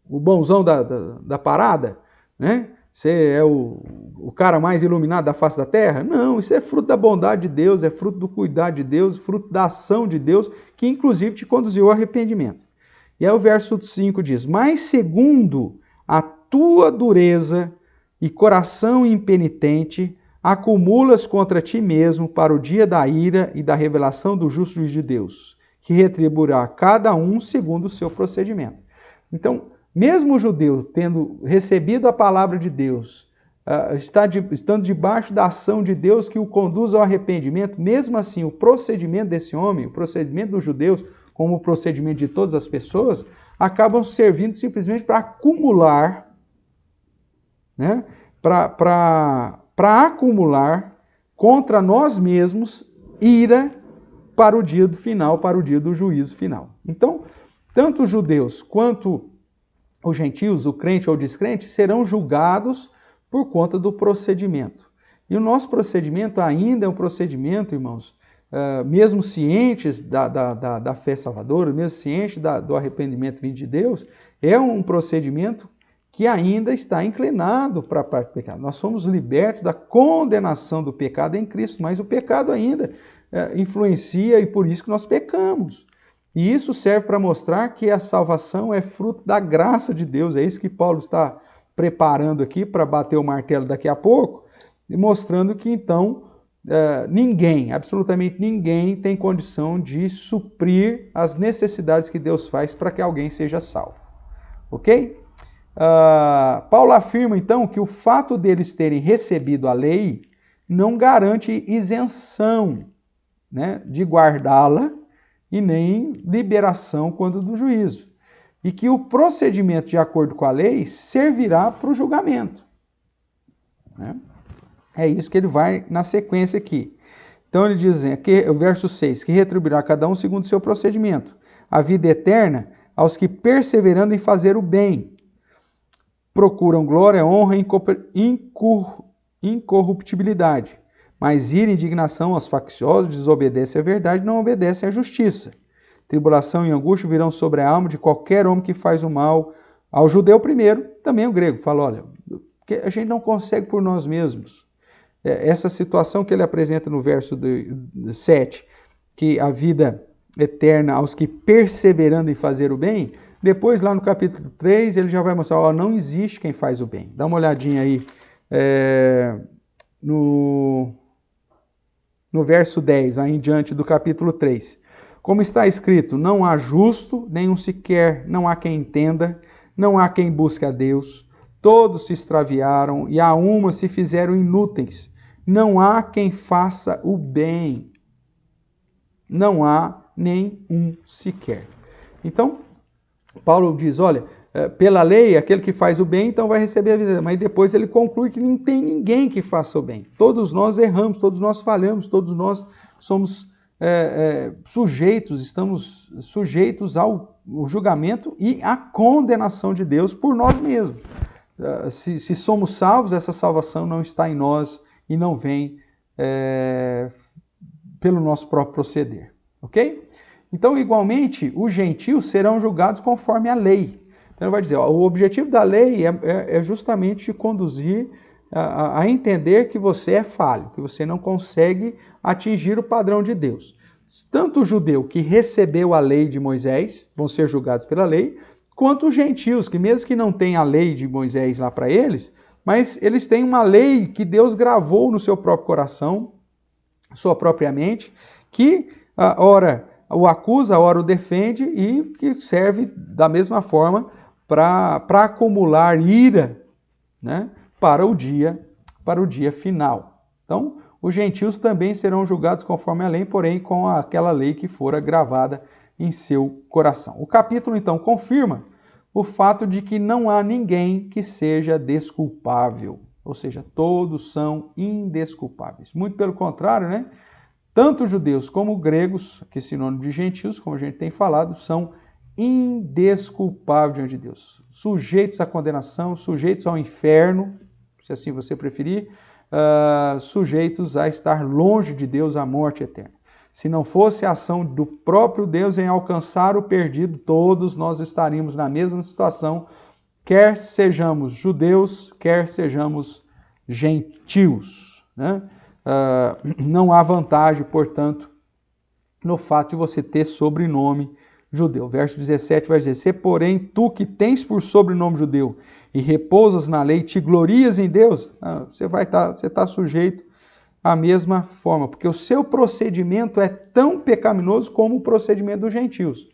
bonzão da parada? Né? Você é o cara mais iluminado da face da terra? Não, isso é fruto da bondade de Deus, é fruto do cuidado de Deus, fruto da ação de Deus, que inclusive te conduziu ao arrependimento. E aí o verso 5 diz, mas segundo a tua dureza e coração impenitente, acumulas contra ti mesmo para o dia da ira e da revelação do justo juiz de Deus, que retribuirá cada um segundo o seu procedimento. Então, mesmo o judeu tendo recebido a palavra de Deus, estando debaixo da ação de Deus que o conduz ao arrependimento, mesmo assim, o procedimento desse homem, o procedimento dos judeus, como o procedimento de todas as pessoas, acabam servindo simplesmente para acumular, né? Para acumular contra nós mesmos ira para o dia do final, para o dia do juízo final. Então, tanto os judeus quanto os gentios, o crente ou o descrente, serão julgados por conta do procedimento. E o nosso procedimento ainda é um procedimento, irmãos, mesmo cientes da fé salvadora, mesmo cientes do arrependimento vindo de Deus, é um procedimento que ainda está inclinado para a parte do pecado. Nós somos libertos da condenação do pecado em Cristo, mas o pecado ainda influencia e por isso que nós pecamos. E isso serve para mostrar que a salvação é fruto da graça de Deus. É isso que Paulo está preparando aqui para bater o martelo daqui a pouco, e mostrando que então ninguém, absolutamente ninguém, tem condição de suprir as necessidades que Deus faz para que alguém seja salvo. Ok? Paulo afirma então que o fato deles terem recebido a lei não garante isenção, né, de guardá-la e nem liberação quando do juízo. E que o procedimento de acordo com a lei servirá para o julgamento. Né? É isso que ele vai na sequência aqui. Então ele diz, o verso 6, que retribuirá cada um segundo o seu procedimento, a vida eterna aos que perseverando em fazer o bem, procuram glória, honra e incorruptibilidade, mas ira e indignação aos facciosos, desobedecem à verdade e não obedecem à justiça. Tribulação e angústia virão sobre a alma de qualquer homem que faz o mal, ao judeu primeiro, também o grego. Fala, olha, a gente não consegue por nós mesmos. Essa situação que ele apresenta no verso 7, que a vida eterna aos que perseverando em fazer o bem, depois lá no capítulo 3 ele já vai mostrar, ó, não existe quem faz o bem. Dá uma olhadinha aí no verso 10, aí em diante do capítulo 3. Como está escrito, não há justo, nenhum sequer, não há quem entenda, não há quem busque a Deus, todos se extraviaram e a uma se fizeram inúteis. Não há quem faça o bem. Não há nem um sequer. Então, Paulo diz, olha, pela lei, aquele que faz o bem, então vai receber a vida. Mas depois ele conclui que não tem ninguém que faça o bem. Todos nós erramos, todos nós falhamos, todos nós somos estamos sujeitos ao julgamento e à condenação de Deus por nós mesmos. Se somos salvos, essa salvação não está em nós e não vem pelo nosso próprio proceder. Ok? Então, igualmente, os gentios serão julgados conforme a lei. Então, ele vai dizer, o objetivo da lei é justamente te conduzir a entender que você é falho, que você não consegue atingir o padrão de Deus. Tanto o judeu que recebeu a lei de Moisés, vão ser julgados pela lei, quanto os gentios, que mesmo que não tenham a lei de Moisés lá para eles, mas eles têm uma lei que Deus gravou no seu próprio coração, sua própria mente, que ora o acusa, ora o defende e que serve da mesma forma para acumular ira, né, para o dia final. Então, os gentios também serão julgados conforme a lei, porém com aquela lei que fora gravada em seu coração. O capítulo, então, confirma o fato de que não há ninguém que seja desculpável, ou seja, todos são indesculpáveis. Muito pelo contrário, né? Tanto judeus como gregos, que é sinônimo de gentios, como a gente tem falado, são indesculpáveis diante de Deus, sujeitos à condenação, sujeitos ao inferno, se assim você preferir, sujeitos a estar longe de Deus, à morte eterna. Se não fosse a ação do próprio Deus em alcançar o perdido, todos nós estaríamos na mesma situação, quer sejamos judeus, quer sejamos gentios, né? Não há vantagem, portanto, no fato de você ter sobrenome judeu. Verso 17 vai dizer, se porém tu que tens por sobrenome judeu e repousas na lei, te glorias em Deus, você está sujeito à mesma forma, porque o seu procedimento é tão pecaminoso como o procedimento dos gentios.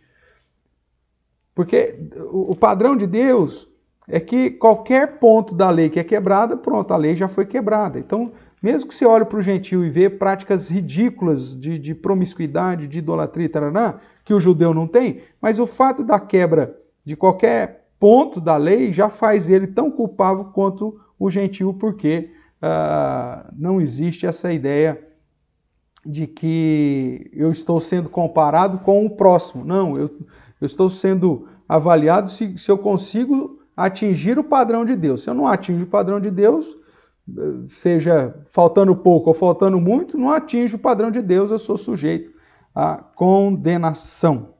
Porque o padrão de Deus é que qualquer ponto da lei que é quebrada, pronto, a lei já foi quebrada. Então, mesmo que você olhe para o gentio e vê práticas ridículas de promiscuidade, de idolatria, tarará, que o judeu não tem, mas o fato da quebra de qualquer ponto da lei já faz ele tão culpável quanto o gentio, porque não existe essa ideia de que eu estou sendo comparado com o próximo. Não, eu estou sendo avaliado se eu consigo atingir o padrão de Deus. Se eu não atingo o padrão de Deus, seja faltando pouco ou faltando muito, não atinjo o padrão de Deus, eu sou sujeito à condenação.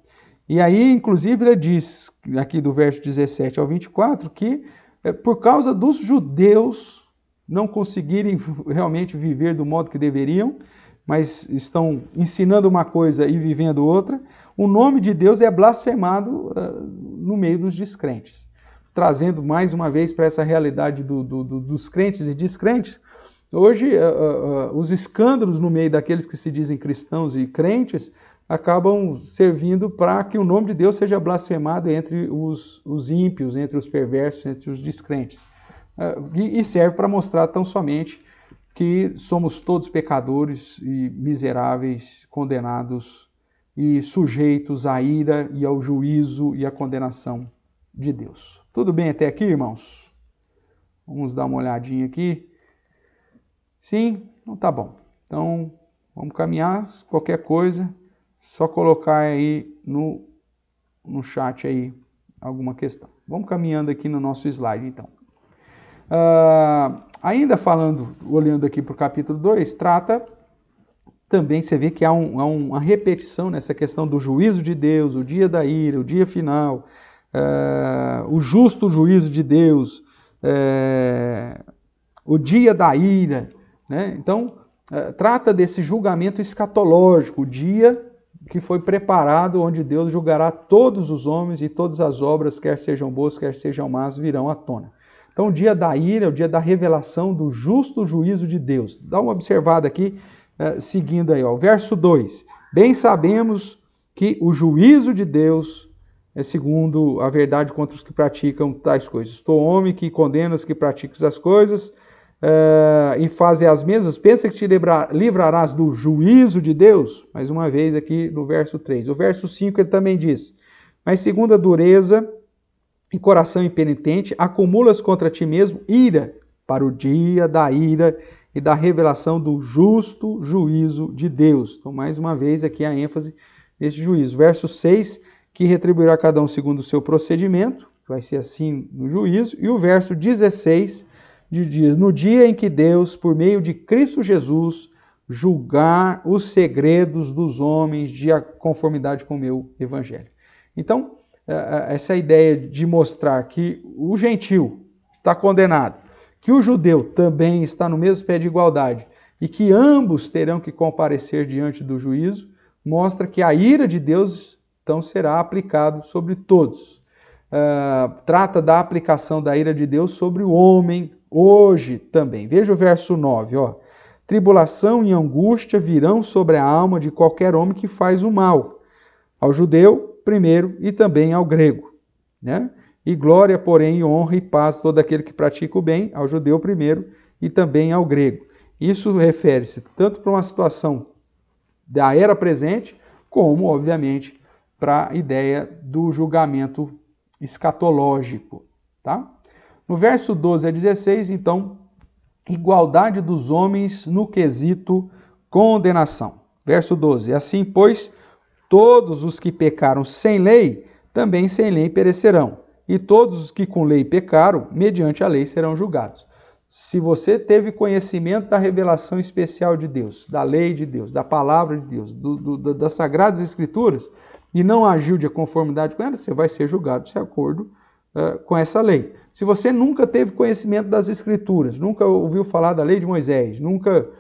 E aí, inclusive, ele diz, aqui do verso 17 ao 24, que por causa dos judeus não conseguirem realmente viver do modo que deveriam, mas estão ensinando uma coisa e vivendo outra, o nome de Deus é blasfemado no meio dos descrentes. Trazendo mais uma vez para essa realidade dos crentes e descrentes, hoje os escândalos no meio daqueles que se dizem cristãos e crentes acabam servindo para que o nome de Deus seja blasfemado entre os ímpios, entre os perversos, entre os descrentes. E serve para mostrar tão somente que somos todos pecadores e miseráveis, condenados e sujeitos à ira e ao juízo e à condenação de Deus. Tudo bem até aqui, irmãos? Vamos dar uma olhadinha aqui. Sim? Então tá bom. Então, vamos caminhar. Qualquer coisa, só colocar aí no chat aí alguma questão. Vamos caminhando aqui no nosso slide, então. Ainda falando, olhando aqui para o capítulo 2, trata também, você vê que há uma repetição nessa questão do juízo de Deus, o dia da ira, o dia final, o justo juízo de Deus, o dia da ira, né? Então, trata desse julgamento escatológico, o dia que foi preparado, onde Deus julgará todos os homens e todas as obras, quer sejam boas, quer sejam más, virão à tona. Então, o dia da ira, o dia da revelação do justo juízo de Deus. Dá uma observada aqui, seguindo aí, ó. Verso 2. Bem sabemos que o juízo de Deus é segundo a verdade contra os que praticam tais coisas. Tu, homem, que condena os que praticam essas coisas e fazem as mesmas, pensa que te livrarás do juízo de Deus? Mais uma vez aqui no verso 3. O verso 5 ele também diz, mas segundo a dureza e coração impenitente, acumulas contra ti mesmo ira para o dia da ira e da revelação do justo juízo de Deus. Então, mais uma vez aqui a ênfase nesse juízo. Verso 6, que retribuirá cada um segundo o seu procedimento, vai ser assim no juízo. E o verso 16 diz, no dia em que Deus, por meio de Cristo Jesus, julgar os segredos dos homens de conformidade com o meu evangelho. Então, essa ideia de mostrar que o gentio está condenado, que o judeu também está no mesmo pé de igualdade e que ambos terão que comparecer diante do juízo, mostra que a ira de Deus então será aplicada sobre todos. Trata da aplicação da ira de Deus sobre o homem hoje também. Veja o verso 9, ó. Tribulação e angústia virão sobre a alma de qualquer homem que faz o mal, ao judeu primeiro e também ao grego, né? E glória, porém, honra e paz todo aquele que pratica o bem, ao judeu primeiro e também ao grego. Isso refere-se tanto para uma situação da era presente, como, obviamente, para a ideia do julgamento escatológico, tá? No verso 12 a 16, então, igualdade dos homens no quesito condenação. Verso 12, assim, pois, todos os que pecaram sem lei, também sem lei perecerão. E todos os que com lei pecaram, mediante a lei serão julgados. Se você teve conhecimento da revelação especial de Deus, da lei de Deus, da palavra de Deus, das Sagradas Escrituras, e não agiu de conformidade com ela, você vai ser julgado de acordo com essa lei. Se você nunca teve conhecimento das Escrituras, nunca ouviu falar da lei de Moisés, nunca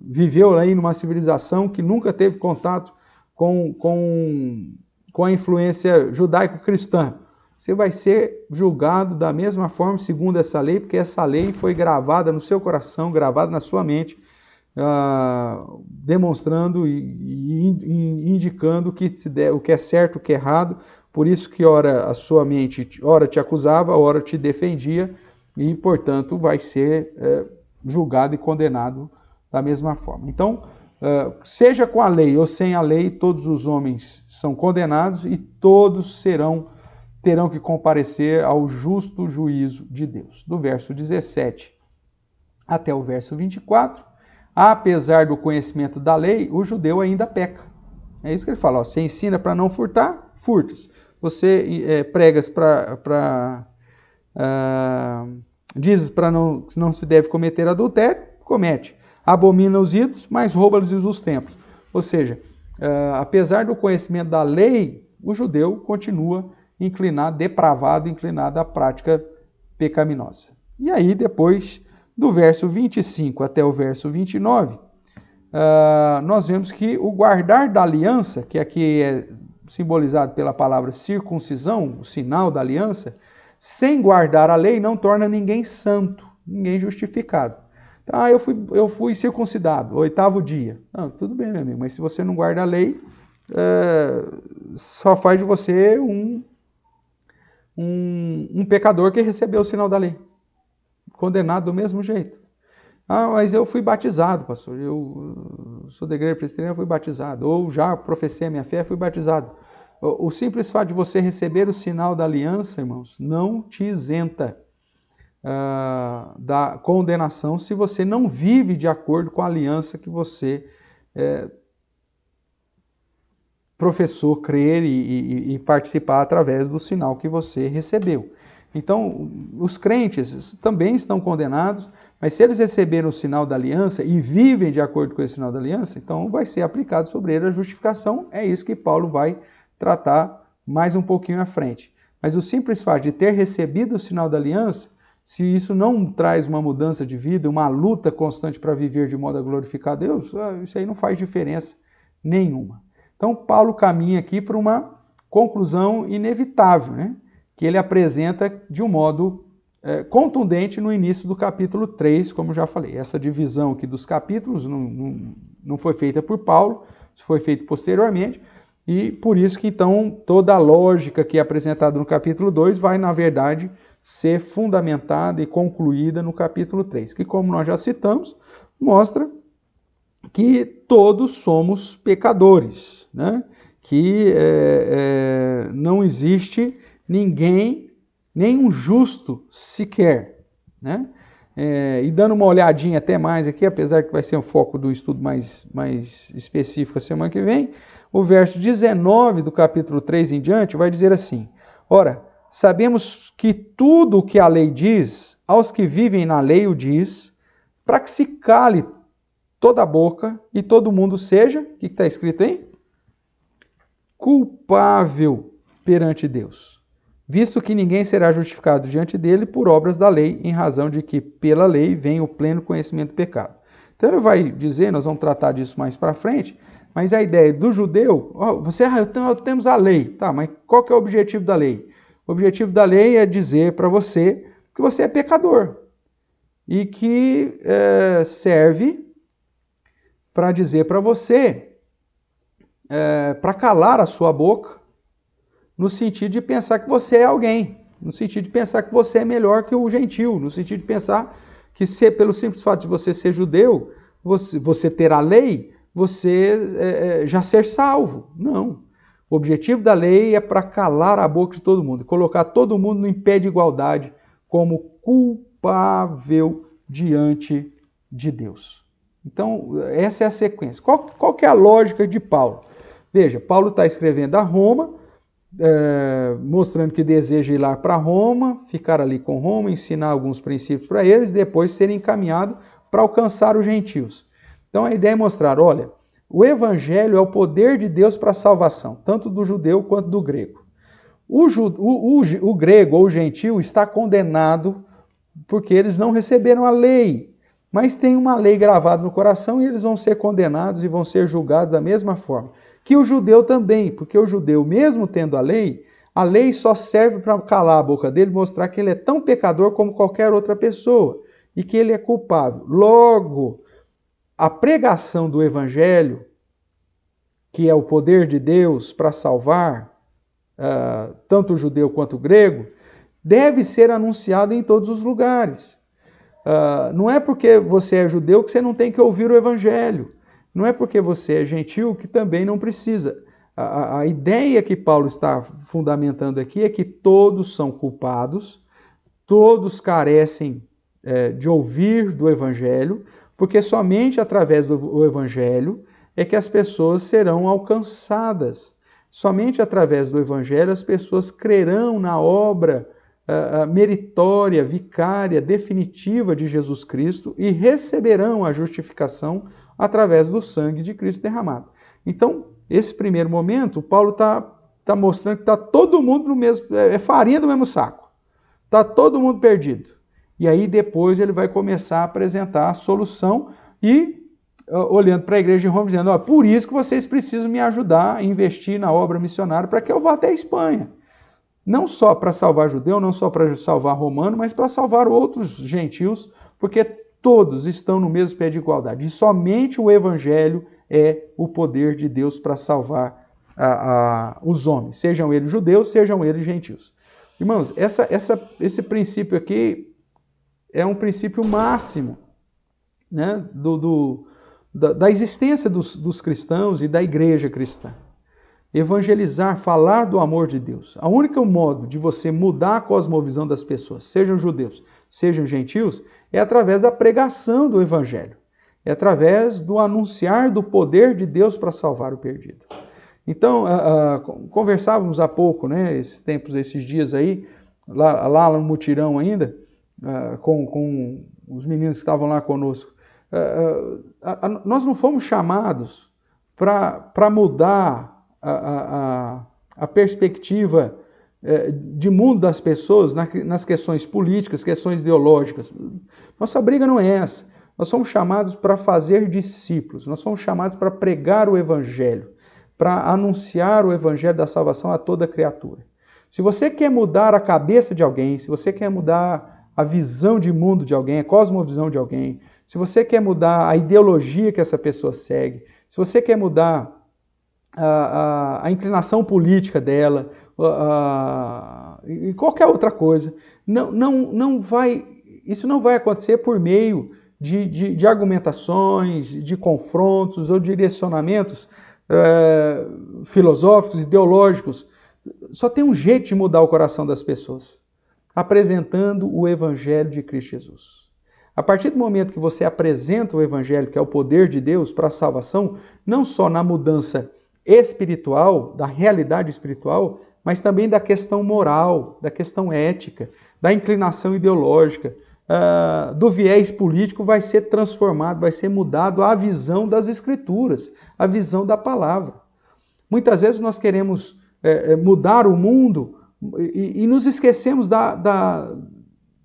viveu aí numa civilização que nunca teve contato com a influência judaico-cristã, você vai ser julgado da mesma forma segundo essa lei, porque essa lei foi gravada no seu coração, gravada na sua mente, demonstrando e indicando o que é certo, o que é errado, por isso que ora a sua mente, ora te acusava, ora te defendia, e, portanto, vai ser julgado e condenado da mesma forma. Então, seja com a lei ou sem a lei, todos os homens são condenados e todos terão que comparecer ao justo juízo de Deus. Do verso 17 até o verso 24, apesar do conhecimento da lei, o judeu ainda peca. É isso que ele fala, ó, você ensina para não furtar, furtas. Você pregas diz para não se deve cometer adultério, comete. Abomina os ídolos, mas rouba-lhes os templos. Ou seja, apesar do conhecimento da lei, o judeu continua inclinado, depravado, inclinado à prática pecaminosa. E aí, depois do verso 25 até o verso 29, nós vemos que o guardar da aliança, que aqui é simbolizado pela palavra circuncisão, o sinal da aliança, sem guardar a lei não torna ninguém santo, ninguém justificado. Ah, eu fui circuncidado, 8º dia. Não, tudo bem, meu amigo, mas se você não guarda a lei, só faz de você um pecador que recebeu o sinal da lei, condenado do mesmo jeito. Ah, mas eu fui batizado, pastor, eu sou da igreja presbiteriana, fui batizado, ou já professei a minha fé, fui batizado. O simples fato de você receber o sinal da aliança, irmãos, não te isenta da condenação se você não vive de acordo com a aliança que você professou crer e participar através do sinal que você recebeu. Então, os crentes também estão condenados, mas se eles receberam o sinal da aliança e vivem de acordo com esse sinal da aliança, então vai ser aplicado sobre eles a justificação. É isso que Paulo vai tratar mais um pouquinho à frente. Mas o simples fato de ter recebido o sinal da aliança, se isso não traz uma mudança de vida, uma luta constante para viver de modo a glorificar a Deus, isso aí não faz diferença nenhuma. Então, Paulo caminha aqui para uma conclusão inevitável, né? Que ele apresenta de um modo contundente no início do capítulo 3, como já falei. Essa divisão aqui dos capítulos não foi feita por Paulo, isso foi feito posteriormente, e por isso que, então, toda a lógica que é apresentada no capítulo 2 vai, na verdade, ser fundamentada e concluída no capítulo 3, que, como nós já citamos, mostra que todos somos pecadores, né? Que não existe ninguém, nenhum justo sequer, né? E dando uma olhadinha até mais aqui, apesar que vai ser o foco do estudo mais específico a semana que vem, o verso 19 do capítulo 3 em diante vai dizer assim: ora, sabemos que tudo o que a lei diz, aos que vivem na lei o diz, para que se cale toda a boca e todo mundo seja, o que está escrito aí? Culpável perante Deus, visto que ninguém será justificado diante dele por obras da lei, em razão de que pela lei vem o pleno conhecimento do pecado. Então ele vai dizer, nós vamos tratar disso mais para frente, mas a ideia do judeu, temos a lei, tá, mas qual que é o objetivo da lei? O objetivo da lei é dizer para você que você é pecador e que serve para dizer para você, para calar a sua boca, no sentido de pensar que você é alguém, no sentido de pensar que você é melhor que o gentio, no sentido de pensar que pelo simples fato de você ser judeu, você ter a lei, você já ser salvo. Não. O objetivo da lei é para calar a boca de todo mundo, colocar todo mundo em pé de igualdade como culpável diante de Deus. Então, essa é a sequência. Qual que é a lógica de Paulo? Veja, Paulo está escrevendo a Roma, mostrando que deseja ir lá para Roma, ficar ali com Roma, ensinar alguns princípios para eles, e depois ser encaminhado para alcançar os gentios. Então, a ideia é mostrar, olha, o evangelho é o poder de Deus para a salvação, tanto do judeu quanto do grego. O grego ou o gentio está condenado porque eles não receberam a lei, mas tem uma lei gravada no coração e eles vão ser condenados e vão ser julgados da mesma forma. Que o judeu também, porque o judeu, mesmo tendo a lei só serve para calar a boca dele, mostrar que ele é tão pecador como qualquer outra pessoa e que ele é culpável. Logo, a pregação do evangelho, que é o poder de Deus para salvar, tanto o judeu quanto o grego, deve ser anunciado em todos os lugares. Não é porque você é judeu que você não tem que ouvir o evangelho. Não é porque você é gentil que também não precisa. A ideia que Paulo está fundamentando aqui é que todos são culpados, todos carecem de ouvir do evangelho, porque somente através do evangelho é que as pessoas serão alcançadas. Somente através do evangelho as pessoas crerão na obra meritória, vicária, definitiva de Jesus Cristo e receberão a justificação através do sangue de Cristo derramado. Então, esse primeiro momento, Paulo está mostrando que está todo mundo no mesmo, é farinha do mesmo saco. Está todo mundo perdido. E aí depois ele vai começar a apresentar a solução e olhando para a igreja de Roma, dizendo, por isso que vocês precisam me ajudar a investir na obra missionária para que eu vá até a Espanha. Não só para salvar judeu, não só para salvar romano, mas para salvar outros gentios, porque todos estão no mesmo pé de igualdade. E somente o evangelho é o poder de Deus para salvar os homens, sejam eles judeus, sejam eles gentios. Irmãos, esse princípio aqui é um princípio máximo, né, da existência dos cristãos e da igreja cristã. Evangelizar, falar do amor de Deus. O único modo de você mudar a cosmovisão das pessoas, sejam judeus, sejam gentios, é através da pregação do evangelho. É através do anunciar do poder de Deus para salvar o perdido. Então, conversávamos há pouco, né, esses dias aí, lá no mutirão ainda, com os meninos que estavam lá conosco. Nós não fomos chamados para mudar a perspectiva de mundo das pessoas nas questões políticas, questões ideológicas. Nossa briga não é essa. Nós somos chamados para fazer discípulos, nós somos chamados para pregar o evangelho, para anunciar o evangelho da salvação a toda criatura. Se você quer mudar a cabeça de alguém, se você quer mudar a visão de mundo de alguém, a cosmovisão de alguém, se você quer mudar a ideologia que essa pessoa segue, se você quer mudar a inclinação política dela, e qualquer outra coisa, isso não vai acontecer por meio de argumentações, de confrontos ou direcionamentos filosóficos, ideológicos. Só tem um jeito de mudar o coração das pessoas, apresentando o Evangelho de Cristo Jesus. A partir do momento que você apresenta o Evangelho, que é o poder de Deus para a salvação, não só na mudança espiritual, da realidade espiritual, mas também da questão moral, da questão ética, da inclinação ideológica, do viés político, vai ser transformado, vai ser mudado a visão das Escrituras, a visão da palavra. Muitas vezes nós queremos mudar o mundo e nos esquecemos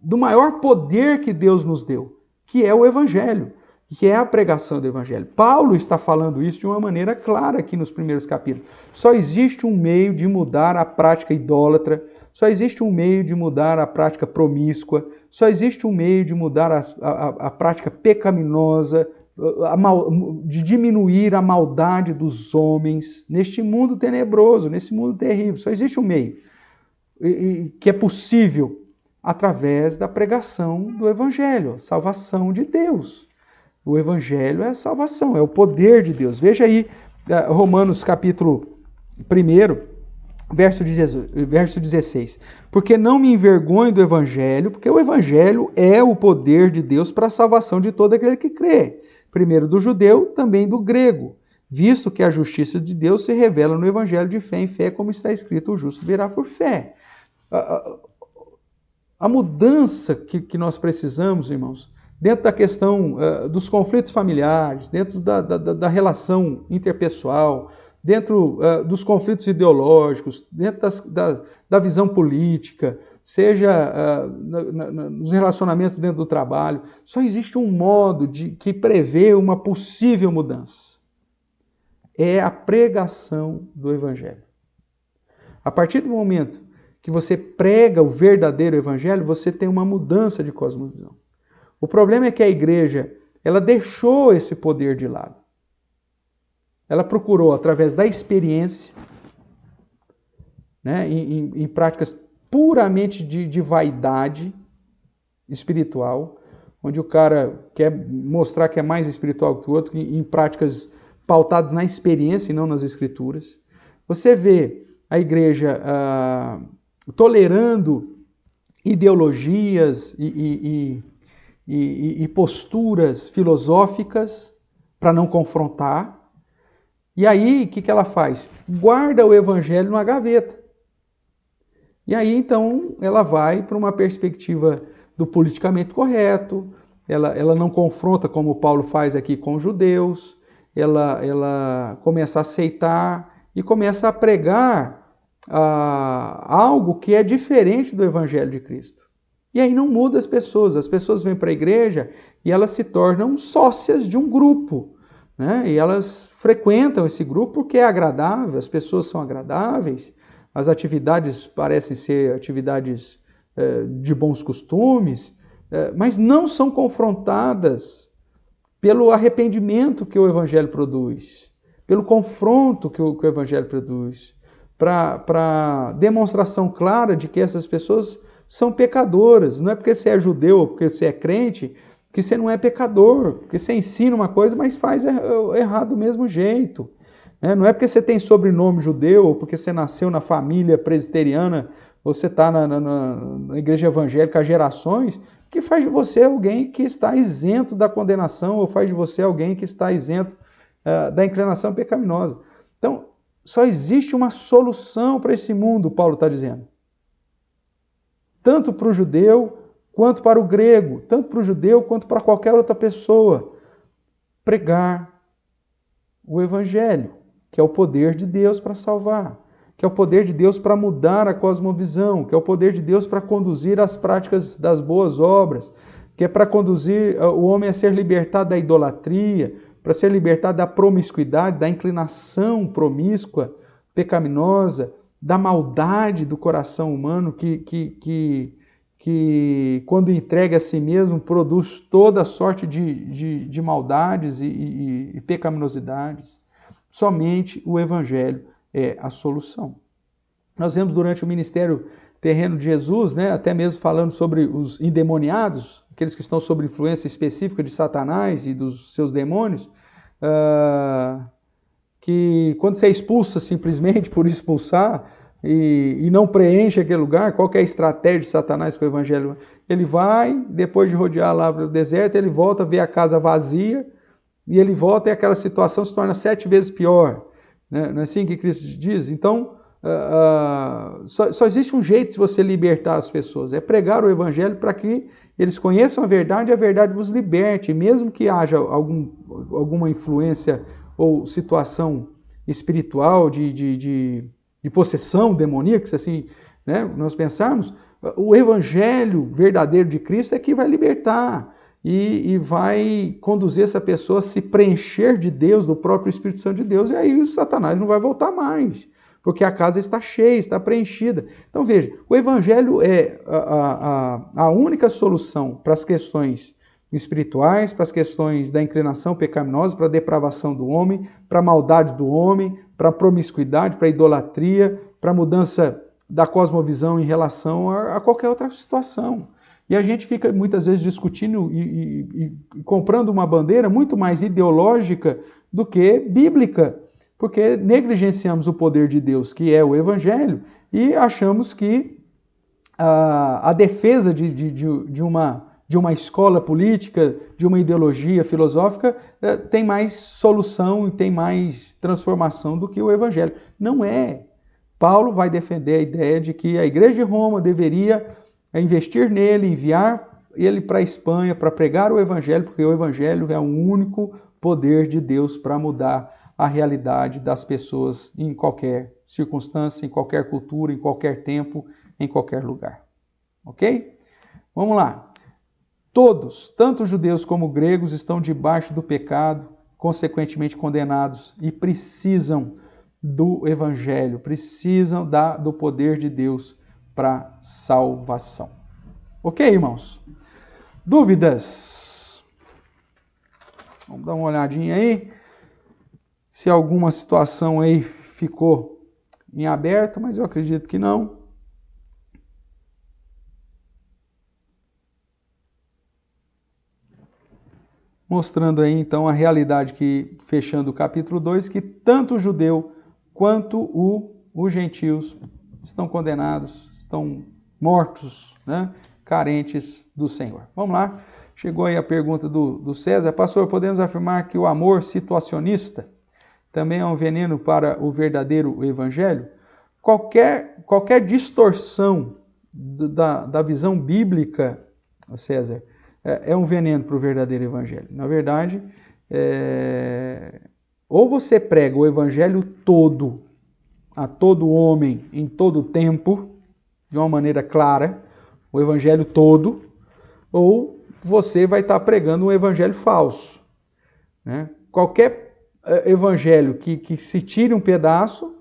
do maior poder que Deus nos deu, que é o Evangelho, que é a pregação do Evangelho. Paulo está falando isso de uma maneira clara aqui nos primeiros capítulos. Só existe um meio de mudar a prática idólatra, só existe um meio de mudar a prática promíscua, só existe um meio de mudar a prática pecaminosa, de diminuir a maldade dos homens neste mundo tenebroso, nesse mundo terrível. Só existe um meio que é possível através da pregação do Evangelho, salvação de Deus. O Evangelho é a salvação, é o poder de Deus. Veja aí Romanos capítulo 1, verso 16. Porque não me envergonho do Evangelho, porque o Evangelho é o poder de Deus para a salvação de todo aquele que crê. Primeiro do judeu, também do grego. Visto que a justiça de Deus se revela no Evangelho de fé em fé, como está escrito, o justo virá por fé. A mudança que nós precisamos, irmãos, dentro da questão dos conflitos familiares, dentro da relação interpessoal, dentro dos conflitos ideológicos, dentro da visão política, seja nos relacionamentos dentro do trabalho, só existe um modo que prevê uma possível mudança. É a pregação do Evangelho. A partir do momento que você prega o verdadeiro Evangelho, você tem uma mudança de cosmovisão. O problema é que a igreja, ela deixou esse poder de lado. Ela procurou, através da experiência, né, em práticas puramente de vaidade espiritual, onde o cara quer mostrar que é mais espiritual que o outro, em práticas pautadas na experiência e não nas escrituras. Você vê a igreja tolerando ideologias e posturas filosóficas para não confrontar. E aí, o que ela faz? Guarda o evangelho numa gaveta. E aí, então, ela vai para uma perspectiva do politicamente correto, ela não confronta como Paulo faz aqui com os judeus, ela começa a aceitar e começa a pregar algo que é diferente do evangelho de Cristo. E aí não muda as pessoas vêm para a igreja e elas se tornam sócias de um grupo, né? E elas frequentam esse grupo porque é agradável, as pessoas são agradáveis, as atividades parecem ser atividades de bons costumes, mas não são confrontadas pelo arrependimento que o Evangelho produz, pelo confronto que o Evangelho produz, para demonstração clara de que essas pessoas são pecadoras. Não é porque você é judeu ou porque você é crente que você não é pecador, porque você ensina uma coisa, mas faz errado do mesmo jeito. Não é porque você tem sobrenome judeu ou porque você nasceu na família presbiteriana ou você está na igreja evangélica há gerações, que faz de você alguém que está isento da condenação ou faz de você alguém que está isento da inclinação pecaminosa. Então, só existe uma solução para esse mundo, Paulo está dizendo. Tanto para o judeu quanto para o grego, tanto para o judeu quanto para qualquer outra pessoa. Pregar o evangelho, que é o poder de Deus para salvar, que é o poder de Deus para mudar a cosmovisão, que é o poder de Deus para conduzir as práticas das boas obras, que é para conduzir o homem a ser libertado da idolatria, para ser libertado da promiscuidade, da inclinação promíscua, pecaminosa, da maldade do coração humano que quando entrega a si mesmo, produz toda sorte de maldades e pecaminosidades. Somente o Evangelho é a solução. Nós vemos durante o ministério terreno de Jesus, né, até mesmo falando sobre os endemoniados, aqueles que estão sob influência específica de Satanás e dos seus demônios, que quando você expulsa simplesmente por expulsar e não preenche aquele lugar, qual que é a estratégia de Satanás com o Evangelho? Ele vai, depois de rodear lá o deserto, ele volta, vê a casa vazia, e ele volta e aquela situação se torna 7 vezes pior. Não é assim que Cristo diz? Então, só existe um jeito de você libertar as pessoas, é pregar o Evangelho para que eles conheçam a verdade e a verdade vos liberte, mesmo que haja alguma influência ou situação espiritual de possessão demoníaca, se assim, né, nós pensarmos, o Evangelho verdadeiro de Cristo é que vai libertar e vai conduzir essa pessoa a se preencher de Deus, do próprio Espírito Santo de Deus, e aí o Satanás não vai voltar mais, porque a casa está cheia, está preenchida. Então veja, o Evangelho é a única solução para as questões espirituais, para as questões da inclinação pecaminosa, para a depravação do homem, para a maldade do homem, para a promiscuidade, para a idolatria, para a mudança da cosmovisão em relação a qualquer outra situação. E a gente fica muitas vezes discutindo e comprando uma bandeira muito mais ideológica do que bíblica, porque negligenciamos o poder de Deus, que é o Evangelho, e achamos que a defesa de uma escola política, de uma ideologia filosófica, tem mais solução e tem mais transformação do que o Evangelho. Não é. Paulo vai defender a ideia de que a Igreja de Roma deveria investir nele, enviar ele para a Espanha para pregar o Evangelho, porque o Evangelho é o único poder de Deus para mudar a realidade das pessoas em qualquer circunstância, em qualquer cultura, em qualquer tempo, em qualquer lugar. Ok? Vamos lá. Todos, tanto judeus como gregos, estão debaixo do pecado, consequentemente condenados, e precisam do Evangelho, precisam do poder de Deus para salvação. Ok, irmãos? Dúvidas? Vamos dar uma olhadinha aí. Se alguma situação aí ficou em aberto, mas eu acredito que não. Mostrando aí então a realidade que, fechando o capítulo 2, que tanto o judeu quanto os gentios estão condenados, estão mortos, né? Carentes do Senhor. Vamos lá, chegou aí a pergunta do César. Pastor, podemos afirmar que o amor situacionista também é um veneno para o verdadeiro evangelho? Qualquer distorção da visão bíblica, César, é um veneno para o verdadeiro evangelho. Na verdade, ou você prega o evangelho todo, a todo homem, em todo tempo, de uma maneira clara, o evangelho todo, ou você vai estar pregando um evangelho falso, né? Qualquer evangelho que se tire um pedaço,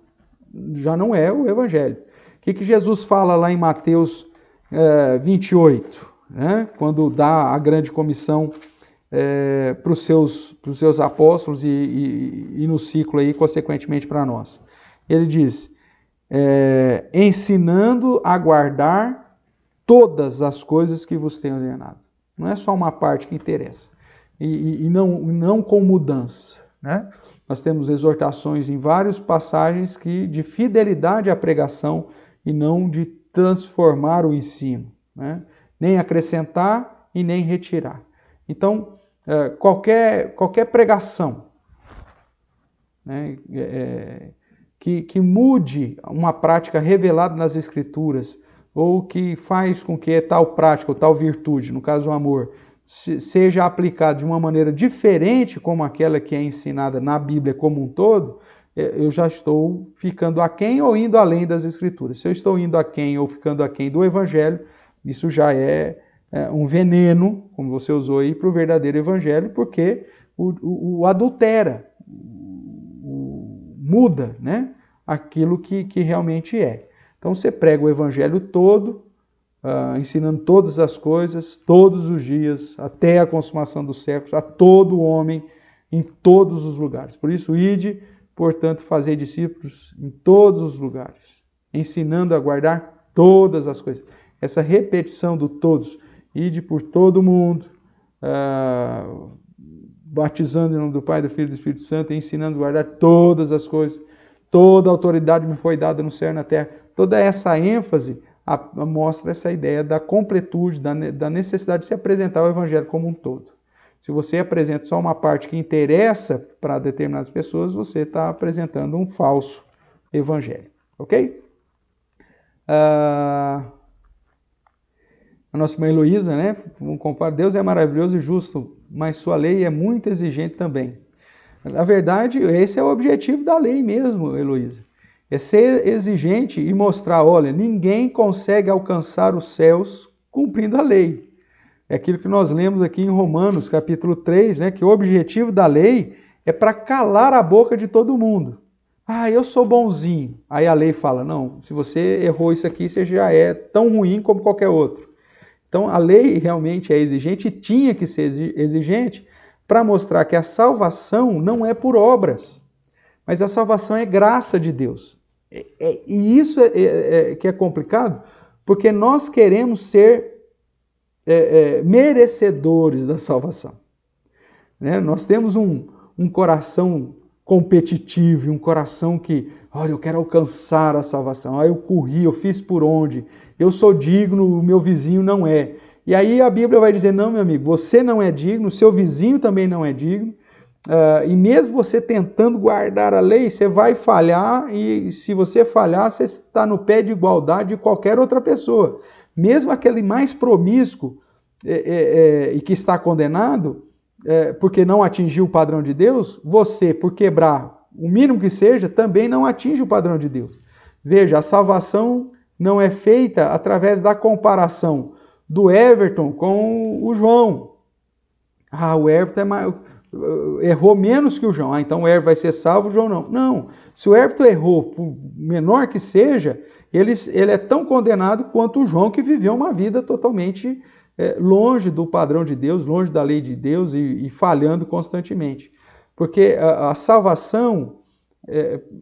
já não é o evangelho. O que Jesus fala lá em Mateus 28? Né? Quando dá a grande comissão para os seus apóstolos e no ciclo aí, consequentemente, para nós. Ele diz, ensinando a guardar todas as coisas que vos tenho ordenado. Não é só uma parte que interessa. E não com mudança. Né? Nós temos exortações em várias passagens de fidelidade à pregação e não de transformar o ensino. Né? Nem acrescentar e nem retirar. Então, qualquer pregação, né, que mude uma prática revelada nas Escrituras, ou que faz com que tal prática ou tal virtude, no caso o amor, seja aplicada de uma maneira diferente como aquela que é ensinada na Bíblia como um todo, eu já estou ficando aquém ou indo além das Escrituras. Se eu estou indo aquém ou ficando aquém do Evangelho, isso já é um veneno, como você usou aí, para o verdadeiro evangelho, porque o adultera, muda, né, aquilo que realmente é. Então você prega o evangelho todo, ensinando todas as coisas, todos os dias, até a consumação dos séculos, a todo homem, em todos os lugares. Por isso, ide, portanto, fazer discípulos em todos os lugares, ensinando a guardar todas as coisas. Essa repetição do todos, ide por todo mundo, batizando em nome do Pai, do Filho e do Espírito Santo, e ensinando a guardar todas as coisas, toda a autoridade me foi dada no céu e na terra. Toda essa ênfase mostra essa ideia da completude, da necessidade de se apresentar o Evangelho como um todo. Se você apresenta só uma parte que interessa para determinadas pessoas, você está apresentando um falso Evangelho. Ok? A nossa irmã Heloísa, né? Vamos comparar, Deus é maravilhoso e justo, mas sua lei é muito exigente também. Na verdade, esse é o objetivo da lei mesmo, Heloísa. É ser exigente e mostrar, olha, ninguém consegue alcançar os céus cumprindo a lei. É aquilo que nós lemos aqui em Romanos, capítulo 3, né? Que o objetivo da lei é para calar a boca de todo mundo. Eu sou bonzinho. Aí a lei fala, não, se você errou isso aqui, você já é tão ruim como qualquer outro. Então, a lei realmente é exigente e tinha que ser exigente para mostrar que a salvação não é por obras, mas a salvação é graça de Deus. E isso que é complicado, porque nós queremos ser merecedores da salvação. Né? Nós temos um coração competitivo, um coração que, olha, eu quero alcançar a salvação, eu corri, eu fiz por onde, eu sou digno, o meu vizinho não é. E aí a Bíblia vai dizer, não, meu amigo, você não é digno, o seu vizinho também não é digno, e mesmo você tentando guardar a lei, você vai falhar, e se você falhar, você está no pé de igualdade de qualquer outra pessoa. Mesmo aquele mais promíscuo e que está condenado, porque não atingiu o padrão de Deus, você, por quebrar o mínimo que seja, também não atinge o padrão de Deus. Veja, a salvação não é feita através da comparação do Everton com o João. O Everton errou menos que o João. Então o Everton vai ser salvo, o João não. Não. Se o Everton errou, por menor que seja, ele é tão condenado quanto o João, que viveu uma vida totalmente longe do padrão de Deus, longe da lei de Deus e falhando constantemente. Porque a salvação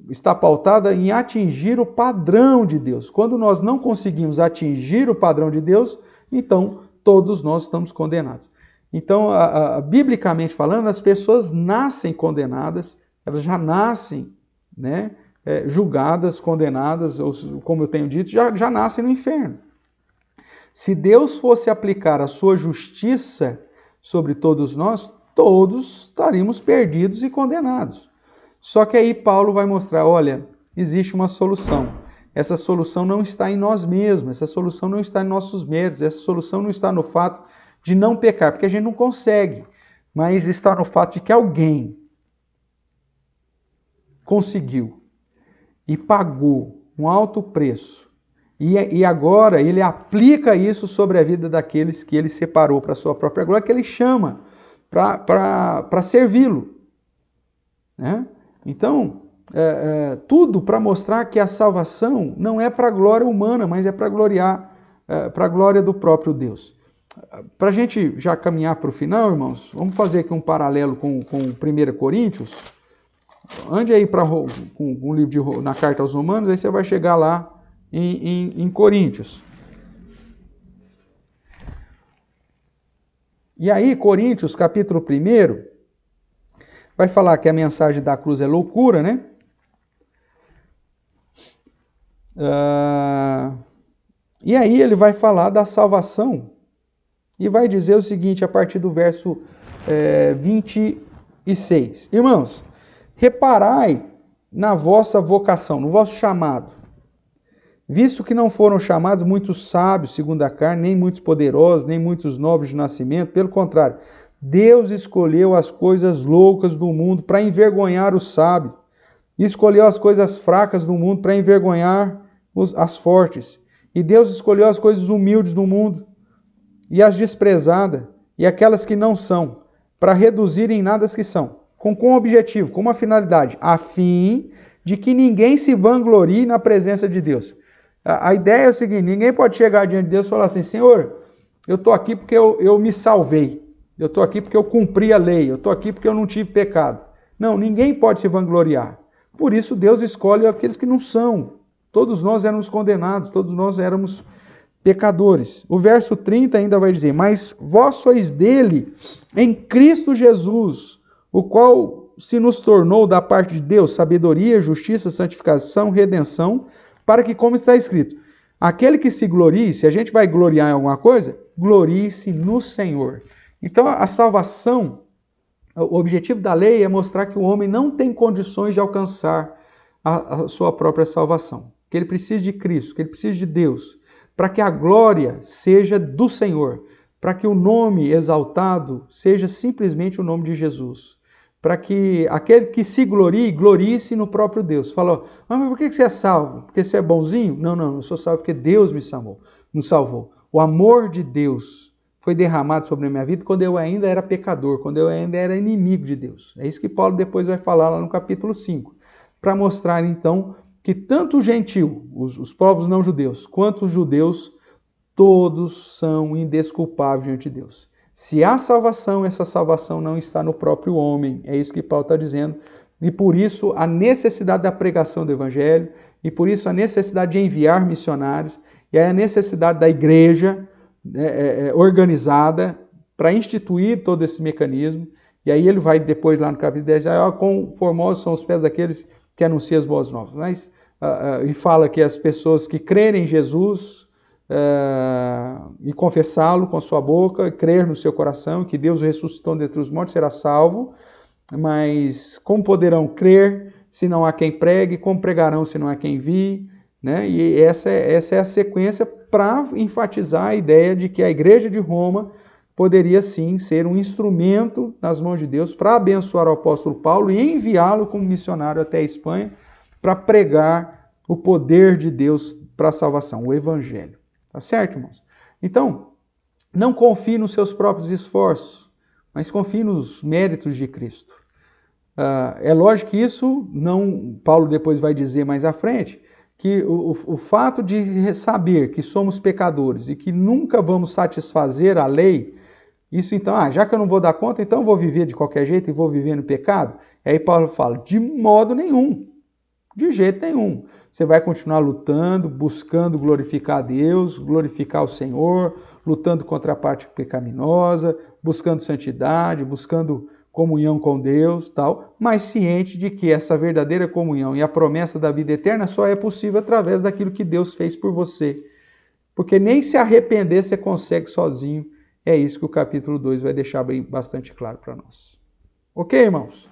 está pautada em atingir o padrão de Deus. Quando nós não conseguimos atingir o padrão de Deus, então todos nós estamos condenados. Então, biblicamente falando, as pessoas nascem condenadas, elas já nascem, né, julgadas, condenadas, ou como eu tenho dito, já nascem no inferno. Se Deus fosse aplicar a sua justiça sobre todos nós, todos estaríamos perdidos e condenados. Só que aí Paulo vai mostrar, olha, existe uma solução. Essa solução não está em nós mesmos, essa solução não está em nossos méritos, essa solução não está no fato de não pecar, porque a gente não consegue, mas está no fato de que alguém conseguiu e pagou um alto preço, e agora ele aplica isso sobre a vida daqueles que ele separou para a sua própria glória, que ele chama para servi-lo, né? Então, tudo para mostrar que a salvação não é para a glória humana, mas é para gloriar, para a glória do próprio Deus. Para a gente já caminhar para o final, irmãos, vamos fazer aqui um paralelo com 1 Coríntios. Ande aí com o livro na carta aos Romanos, aí você vai chegar lá em Coríntios. E aí, Coríntios, capítulo 1, vai falar que a mensagem da cruz é loucura, né? E aí ele vai falar da salvação e vai dizer o seguinte, a partir do verso 26. Irmãos, reparai na vossa vocação, no vosso chamado, visto que não foram chamados muitos sábios segundo a carne, nem muitos poderosos, nem muitos nobres de nascimento, pelo contrário, Deus escolheu as coisas loucas do mundo para envergonhar os sábios, e escolheu as coisas fracas do mundo para envergonhar as fortes, e Deus escolheu as coisas humildes do mundo, e as desprezadas, e aquelas que não são, para reduzir em nada as que são, com um objetivo, com uma finalidade, a fim de que ninguém se vanglorie na presença de Deus. A ideia é o seguinte, ninguém pode chegar diante de Deus e falar assim, Senhor, eu estou aqui porque eu me salvei, eu estou aqui porque eu cumpri a lei, eu estou aqui porque eu não tive pecado. Não, ninguém pode se vangloriar. Por isso Deus escolhe aqueles que não são. Todos nós éramos condenados, todos nós éramos pecadores. O verso 30 ainda vai dizer, mas vós sois dele em Cristo Jesus, o qual se nos tornou da parte de Deus sabedoria, justiça, santificação, redenção, para que, como está escrito, aquele que se glorie, se a gente vai gloriar em alguma coisa, glorie-se no Senhor. Então a salvação, o objetivo da lei é mostrar que o homem não tem condições de alcançar a sua própria salvação, que ele precisa de Cristo, que ele precisa de Deus, para que a glória seja do Senhor, para que o nome exaltado seja simplesmente o nome de Jesus, para que aquele que se glorie-se no próprio Deus. Falou, mas por que você é salvo? Porque você é bonzinho? Não, eu sou salvo porque Deus me salvou. O amor de Deus foi derramado sobre a minha vida quando eu ainda era pecador, quando eu ainda era inimigo de Deus. É isso que Paulo depois vai falar lá no capítulo 5, para mostrar então que tanto o gentil, os povos não judeus, quanto os judeus, todos são indesculpáveis diante de Deus. Se há salvação, essa salvação não está no próprio homem. É isso que Paulo está dizendo. E por isso a necessidade da pregação do Evangelho, e por isso a necessidade de enviar missionários, e a necessidade da igreja organizada para instituir todo esse mecanismo. E aí ele vai depois lá no capítulo 10, quão formosos são os pés daqueles que anunciam as boas novas. Mas, e fala que as pessoas que crerem em Jesus e confessá-lo com a sua boca, crer no seu coração que Deus o ressuscitou dentre os mortos, será salvo. Mas como poderão crer se não há quem pregue? Como pregarão se não há quem envie? Né? E essa é a sequência para enfatizar a ideia de que a igreja de Roma poderia sim ser um instrumento nas mãos de Deus para abençoar o apóstolo Paulo e enviá-lo como missionário até a Espanha para pregar o poder de Deus para a salvação, o Evangelho. Tá certo, irmãos? Então, não confie nos seus próprios esforços, mas confie nos méritos de Cristo. É lógico que isso, Paulo depois vai dizer mais à frente, que o fato de saber que somos pecadores e que nunca vamos satisfazer a lei, isso então, já que eu não vou dar conta, então eu vou viver de qualquer jeito e vou viver no pecado? Aí Paulo fala, de modo nenhum. De jeito nenhum. Você vai continuar lutando, buscando glorificar a Deus, glorificar o Senhor, lutando contra a parte pecaminosa, buscando santidade, buscando comunhão com Deus, tal, mas ciente de que essa verdadeira comunhão e a promessa da vida eterna só é possível através daquilo que Deus fez por você. Porque nem se arrepender você consegue sozinho. É isso que o capítulo 2 vai deixar bastante claro para nós. Ok, irmãos?